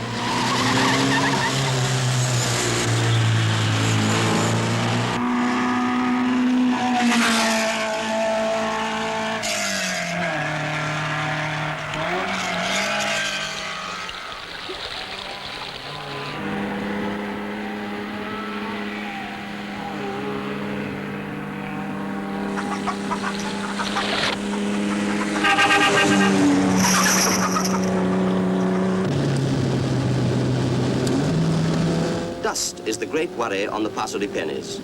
Dust is the great worry on the Passo di Penis.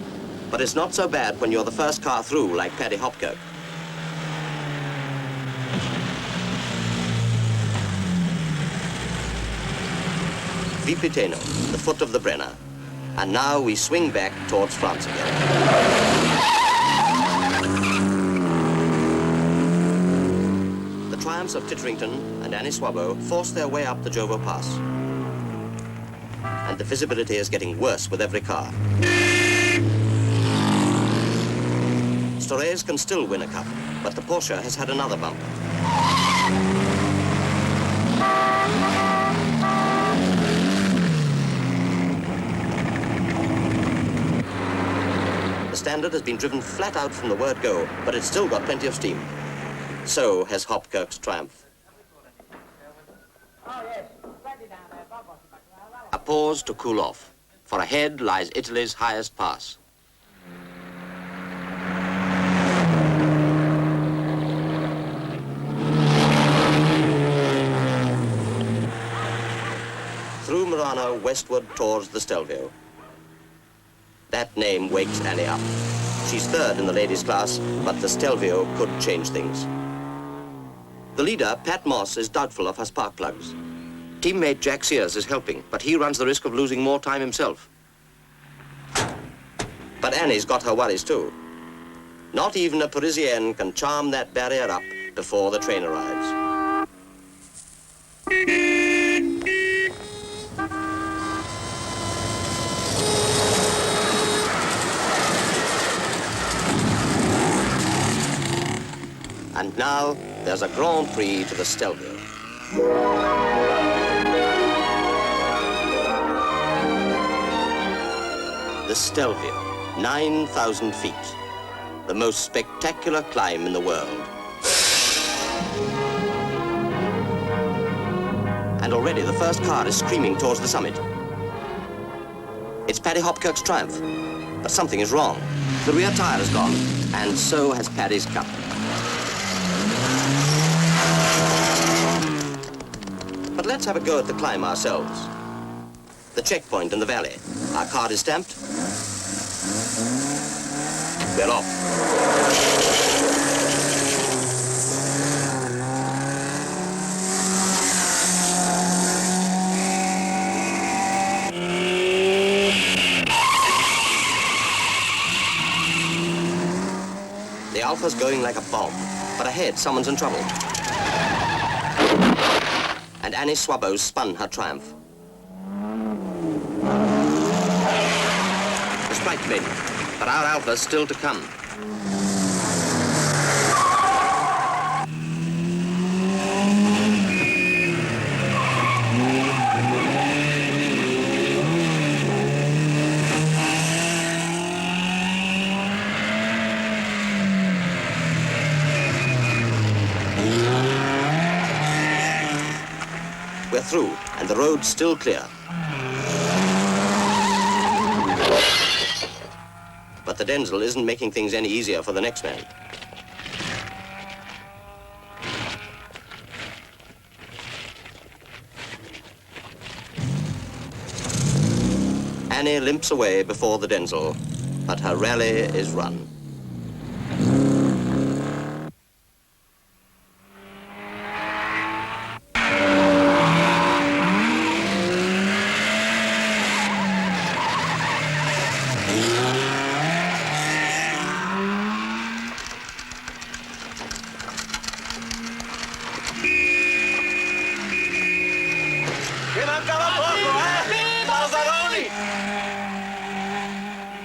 But it's not so bad when you're the first car through like Paddy Hopkirk. Vipiteno, the foot of the Brenner. And now we swing back towards France again. The triumphs of Titterington and Aniswabo force their way up the Jovo Pass. And the visibility is getting worse with every car. Storres can still win a cup, but the Porsche has had another bump. The Standard has been driven flat out from the word go, but it's still got plenty of steam. So has Hopkirk's Triumph. A pause to cool off, for ahead lies Italy's highest pass. Through Murano westward towards the Stelvio. That name wakes Annie up. She's third in the ladies' class, but the Stelvio could change things. The leader, Pat Moss, is doubtful of her spark plugs. Teammate Jack Sears is helping, but he runs the risk of losing more time himself. But Annie's got her worries too. Not even a Parisienne can charm that barrier up before the train arrives. And now there's a Grand Prix to the Stelvio. The Stelvio, 9,000 feet. The most spectacular climb in the world. and already the first car is screaming towards the summit. It's Paddy Hopkirk's Triumph, but something is wrong. The rear tyre has gone, and so has Paddy's Cup. But let's have a go at the climb ourselves. The checkpoint in the valley. Our card is stamped. We're off. The Alpha's going like a bomb, but ahead someone's in trouble. And Annie Swabbo spun her Triumph. The strike made it, but our Alpha's still to come. We're through, and the road's still clear. But the Denzel isn't making things any easier for the next man. Annie limps away before the Denzel, but her rally is run.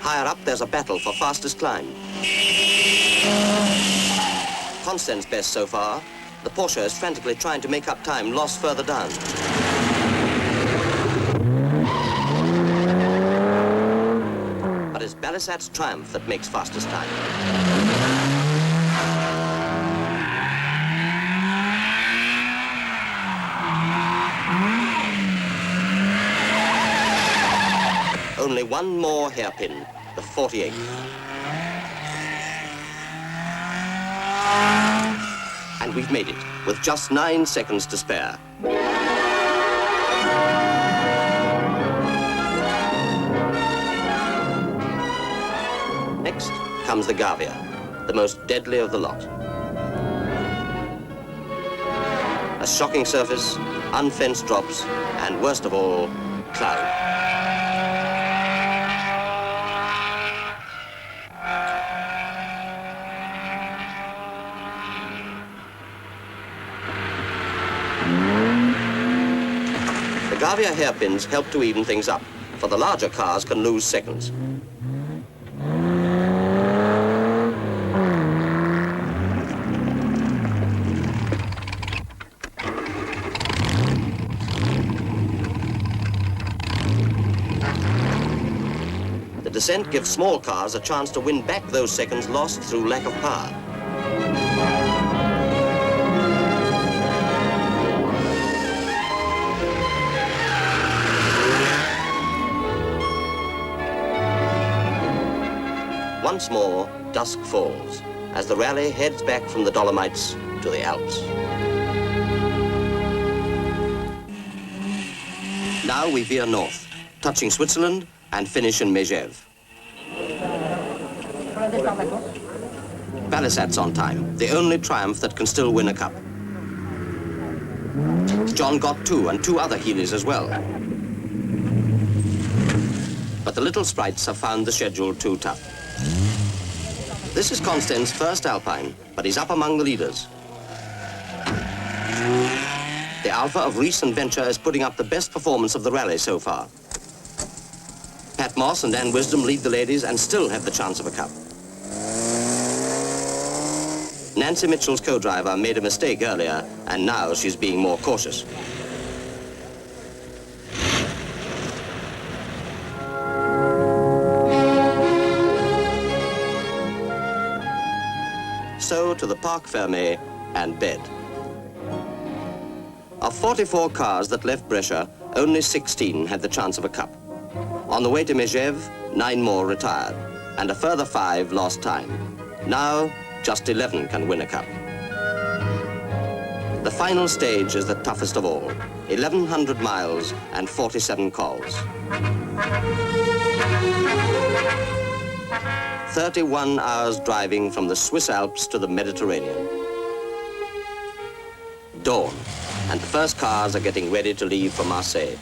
Higher up, there's a battle for fastest climb. Constant's best so far. The Porsche is frantically trying to make up time lost further down. But it's Belisat's Triumph that makes fastest time. Only one more hairpin, the 48th. And we've made it, with just 9 seconds to spare. Next comes the Gavia, the most deadly of the lot. A shocking surface, unfenced drops, and worst of all, cloud. Gavia hairpins help to even things up, for the larger cars can lose seconds. The descent gives small cars a chance to win back those seconds lost through lack of power. Once more, dusk falls, as the rally heads back from the Dolomites to the Alps. Now we veer north, touching Switzerland and finish in Megève. Belisat's on time, the only Triumph that can still win a cup. John got 2 and 2 other Healys as well. But the little sprites have found the schedule too tough. This is Constant's first Alpine, but he's up among the leaders. The Alpha of Reese and Venture is putting up the best performance of the rally so far. Pat Moss and Ann Wisdom lead the ladies and still have the chance of a cup. Nancy Mitchell's co-driver made a mistake earlier, and now she's being more cautious. So to the Parc Fermé and bed. A Of 44 cars that left Brescia, only 16 had the chance of a cup. On the way to Megève, 9 more retired, and a further 5 lost time. Now, just 11 can win a cup. The final stage is the toughest of all, 1,100 miles and 47 calls. 31 hours driving from the Swiss Alps to the Mediterranean. Dawn, and the first cars are getting ready to leave for Marseille.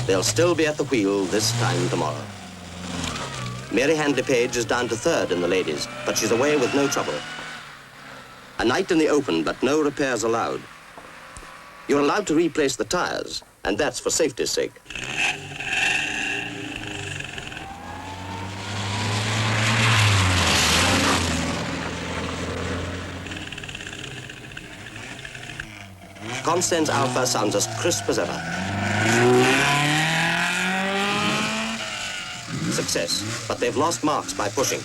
They'll still be at the wheel this time tomorrow. Mary Handley Page is down to 3rd in the ladies, but she's away with no trouble. A night in the open, but no repairs allowed. You're allowed to replace the tires, and that's for safety's sake. Constance Alpha sounds as crisp as ever. Success, but they've lost marks by pushing.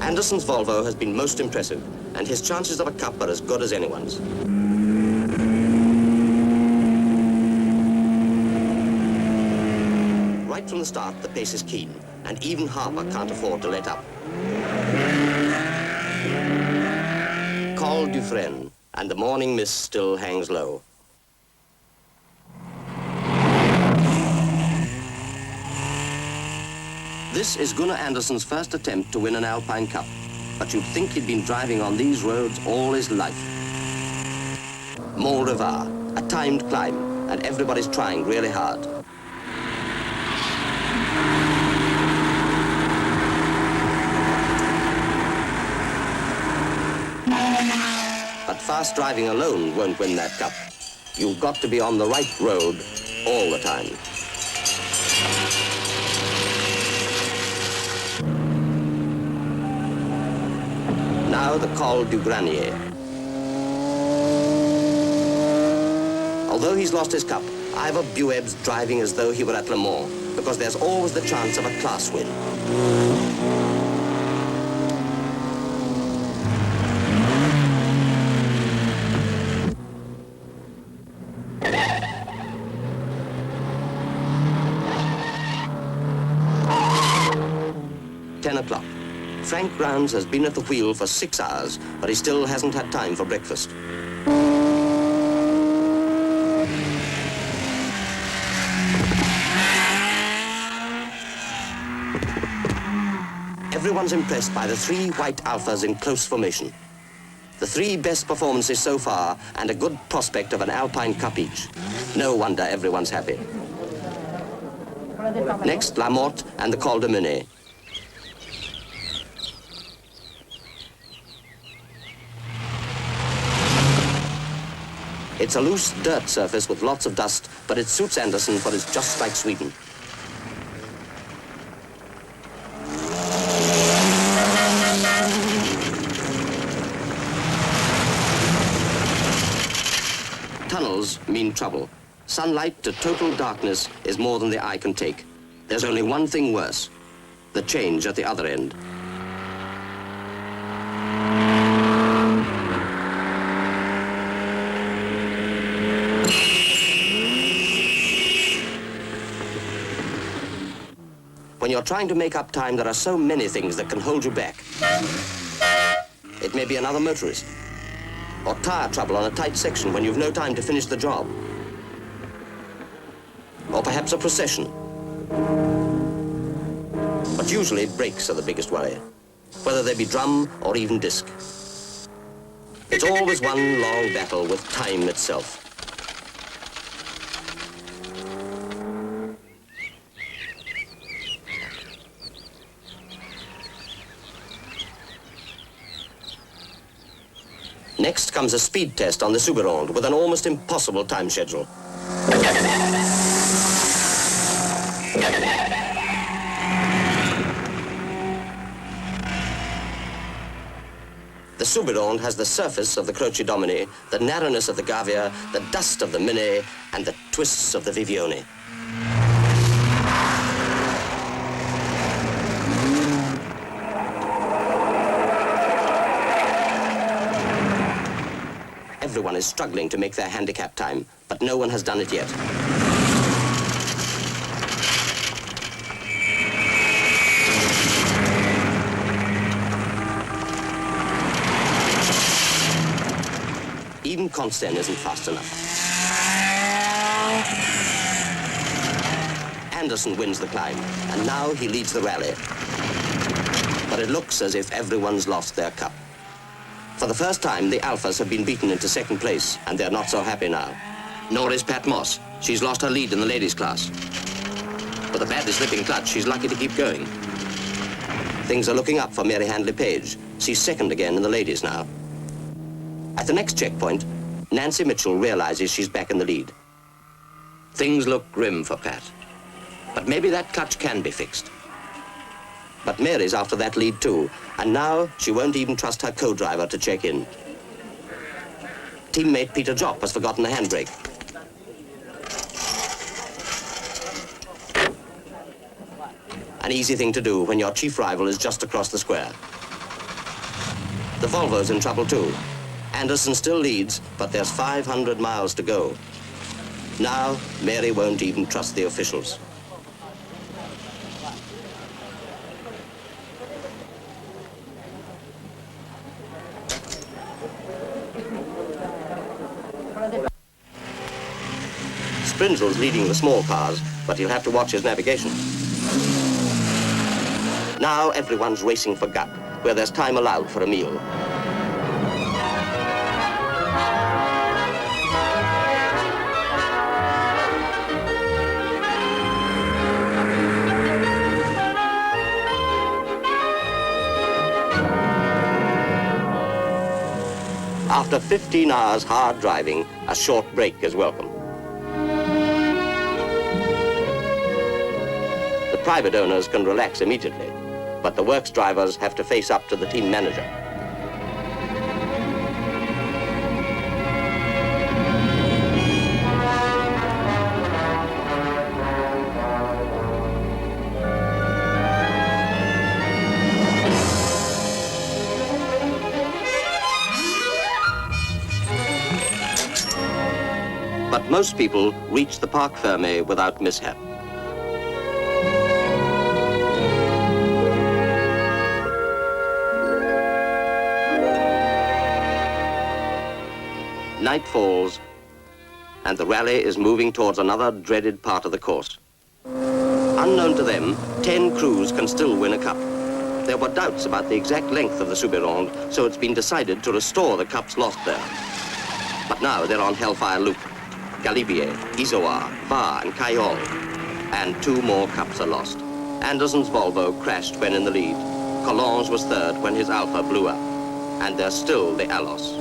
Anderson's Volvo has been most impressive, and his chances of a cup are as good as anyone's. Right from the start, the pace is keen, and even Harper can't afford to let up. Col du Frêne, and the morning mist still hangs low. This is Gunnar Anderson's first attempt to win an Alpine Cup, but you'd think he'd been driving on these roads all his life. Mont Revard, a timed climb, and everybody's trying really hard. But fast driving alone won't win that cup. You've got to be on the right road all the time. Now the Col du Granier. Although he's lost his cup, Ivor Bueb's driving as though he were at Le Mans, because there's always the chance of a class win. Frank Grounds has been at the wheel for 6 hours, but he still hasn't had time for breakfast. Everyone's impressed by the 3 white Alphas in close formation. The 3 best performances so far, and a good prospect of an Alpine Cup each. No wonder everyone's happy. Next, La Morte and the Col de Menet. It's a loose dirt surface with lots of dust, but it suits Anderson, for it's just like Sweden. Tunnels mean trouble. Sunlight to total darkness is more than the eye can take. There's only one thing worse: the change at the other end. When you're trying to make up time, there are so many things that can hold you back. It may be another motorist, or tire trouble on a tight section when you've no time to finish the job, or perhaps a procession. But usually brakes are the biggest worry, whether they be drum or even disc. It's always one long battle with time itself. Next comes a speed test on the Suberonde with an almost impossible time schedule. The Suberonde has the surface of the Croce Domini, the narrowness of the Gavia, the dust of the Mine, and the twists of the Vivione. Everyone is struggling to make their handicap time, but no one has done it yet. Even Consten isn't fast enough. Anderson wins the climb, and now he leads the rally. But it looks as if everyone's lost their cup. For the first time, the Alphas have been beaten into second place, and they're not so happy now. Nor is Pat Moss. She's lost her lead in the ladies' class. With a badly slipping clutch, she's lucky to keep going. Things are looking up for Mary Handley Page. She's second again in the ladies now. At the next checkpoint, Nancy Mitchell realizes she's back in the lead. Things look grim for Pat. But maybe that clutch can be fixed. But Mary's after that lead too, and now she won't even trust her co-driver to check in. Teammate Peter Jopp has forgotten the handbrake. An easy thing to do when your chief rival is just across the square. The Volvo's in trouble too. Anderson still leads, but there's 500 miles to go. Now, Mary won't even trust the officials. Sprinzel's leading the small cars, but he'll have to watch his navigation. Now everyone's racing for Guck, where there's time allowed for a meal. After 15 hours hard driving, a short break is welcome. The private owners can relax immediately, but the works drivers have to face up to the team manager. But most people reach the Parc Fermé without mishap. Night falls, and the rally is moving towards another dreaded part of the course. Unknown to them, 10 crews can still win a cup. There were doubts about the exact length of the Subironde, so it's been decided to restore the cups lost there. But now they're on Hellfire Loop. Galibier, Izoard, Var and Cayol. And 2 more cups are lost. Anderson's Volvo crashed when in the lead. Collonges was third when his Alpha blew up. And there's still the Alos.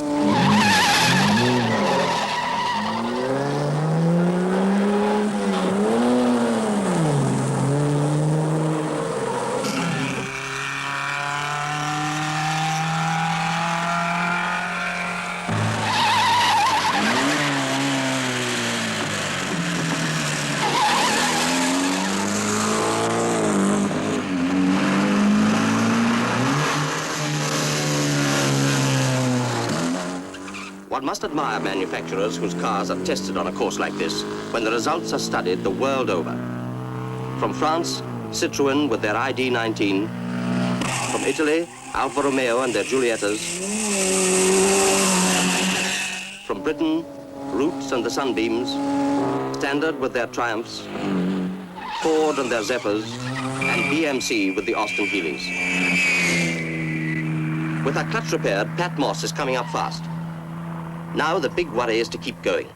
One must admire manufacturers whose cars are tested on a course like this, when the results are studied the world over. From France, Citroën with their ID19. From Italy, Alfa Romeo and their Giuliettas. From Britain, Roots and the Sunbeams. Standard with their Triumphs. Ford and their Zephyrs. And BMC with the Austin Healys. With her clutch repaired, Pat Moss is coming up fast. Now the big worry is to keep going.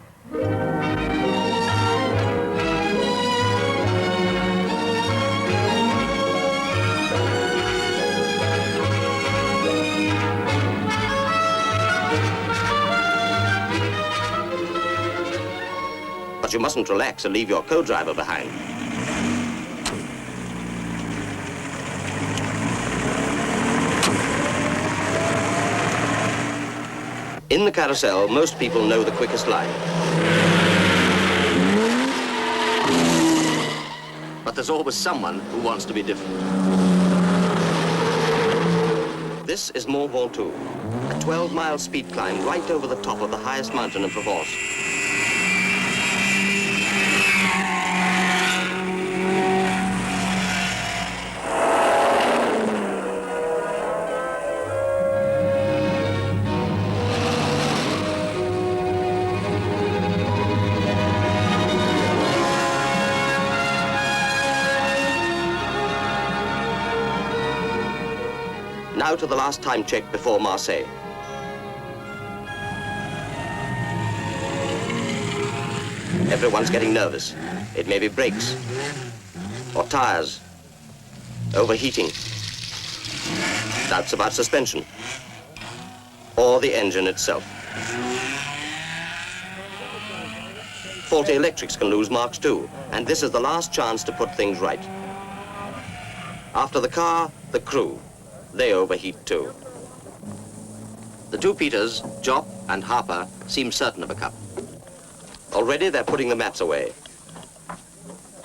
But you mustn't relax and leave your co-driver behind. In the carousel, most people know the quickest line. But there's always someone who wants to be different. This is Mont Ventoux, a 12-mile speed climb right over the top of the highest mountain in Provence. Now to the last time check before Marseille. Everyone's getting nervous. It may be brakes, or tires, overheating, doubts about suspension, or the engine itself. Faulty electrics can lose marks too, and this is the last chance to put things right. After the car, the crew. They overheat too. The two Peters, Jopp and Harper, seem certain of a cup. Already they're putting the mats away.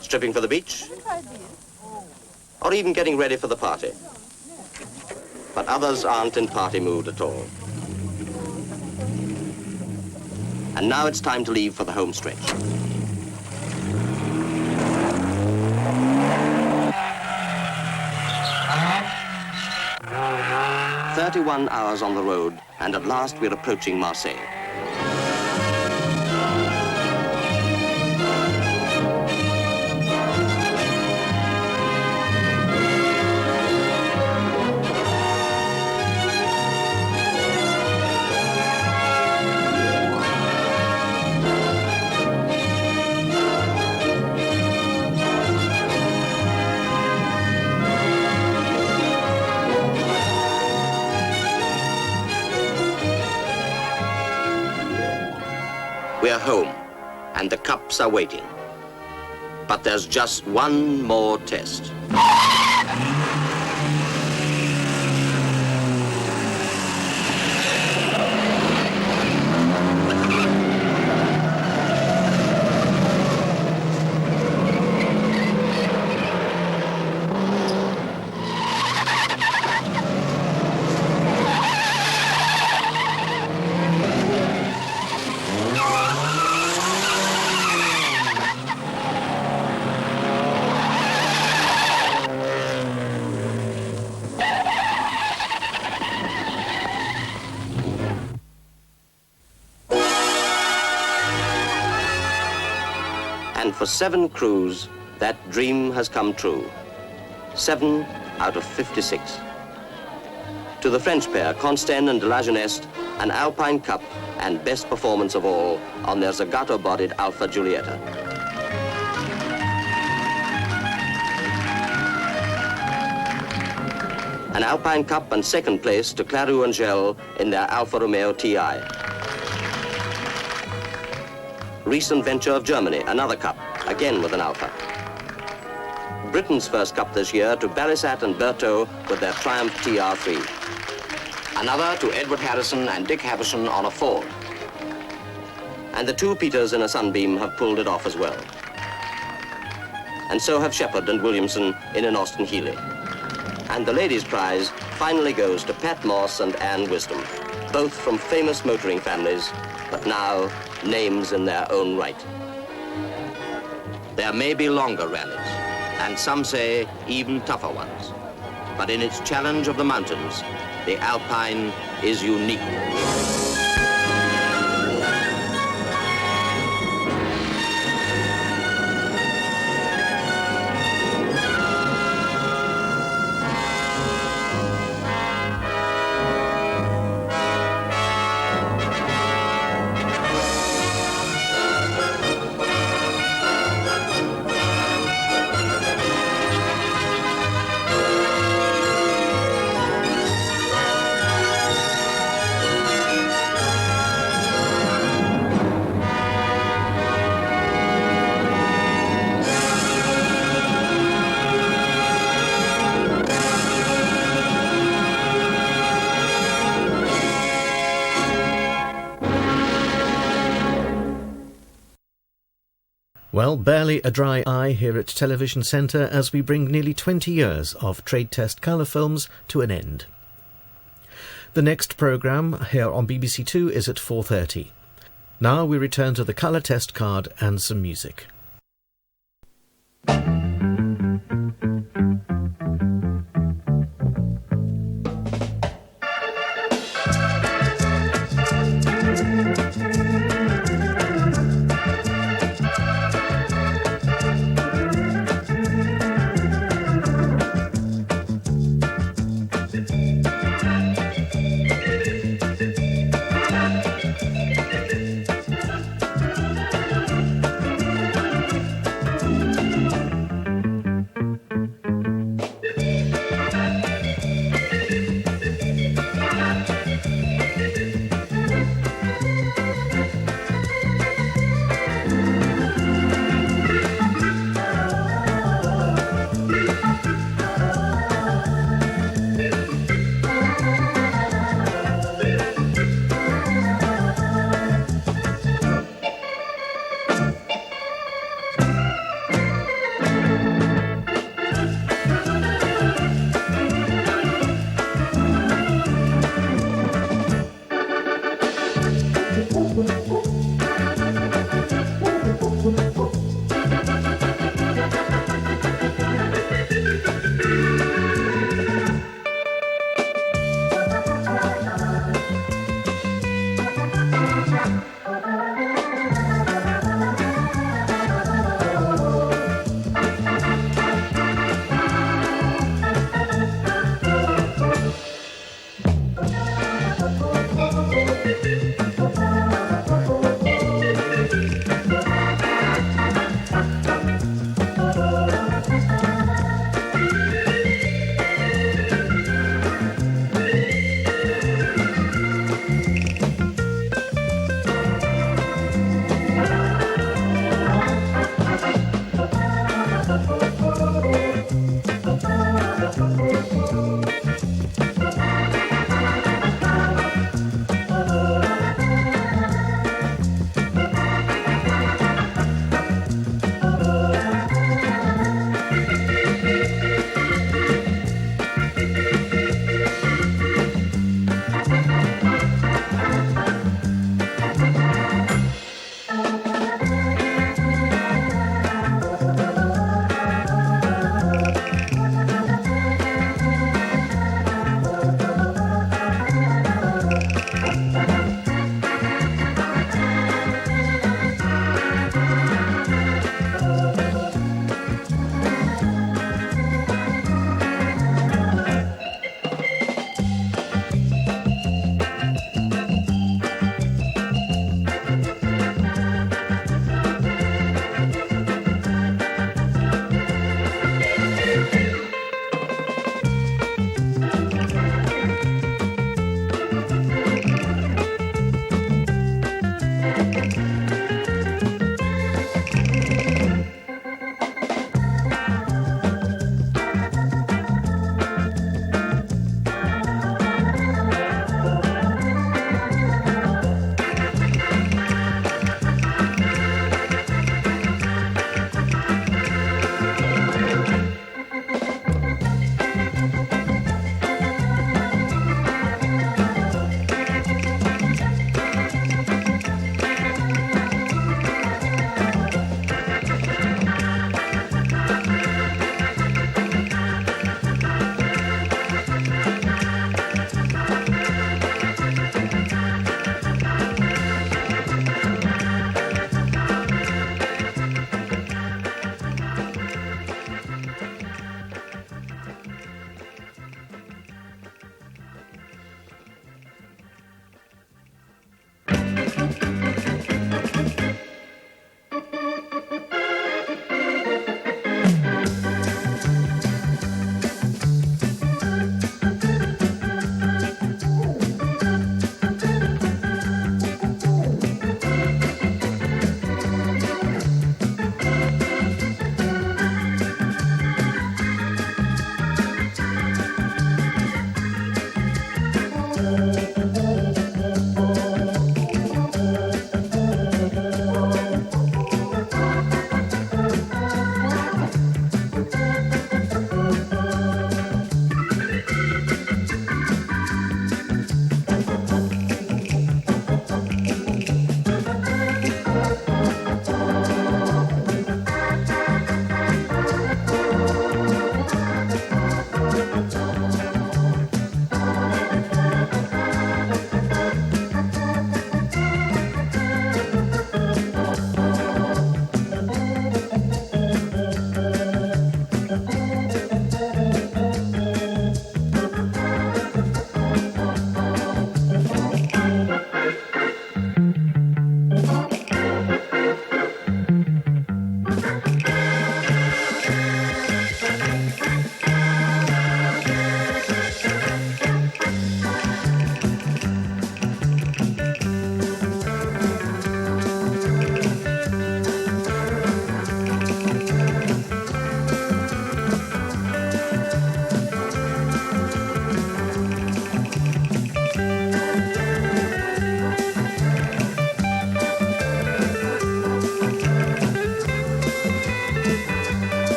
Stripping for the beach, or even getting ready for the party. But others aren't in party mood at all. And now it's time to leave for the home stretch. "31 hours on the road, and at last we're approaching Marseille. We're home, and the cups are waiting. But there's just one more test. And for 7 crews, that dream has come true. 7 out of 56. To the French pair, Consten and de la Jeunesse, an Alpine Cup and best performance of all on their Zagato-bodied Alpha Giulietta. An Alpine Cup and second place to Clairou and Gel in their Alfa Romeo TI. Recent venture of Germany, another cup, again with an Alpha. Britain's first cup this year to Barisat and Berthaud with their Triumph TR3. Another to Edward Harrison and Dick Havisham on a Ford. And the two Peters in a Sunbeam have pulled it off as well. And so have Shepard and Williamson in an Austin Healey. And the ladies' prize finally goes to Pat Moss and Anne Wisdom, both from famous motoring families, but now names in their own right. There may be longer rallies, and some say even tougher ones. But in its challenge of the mountains, the Alpine is unique. Well, barely a dry eye here at Television Centre as we bring nearly 20 years of trade test colour films to an end. The next programme here on BBC2 is at 4:30. Now we return to the colour test card and some music.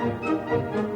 Bye.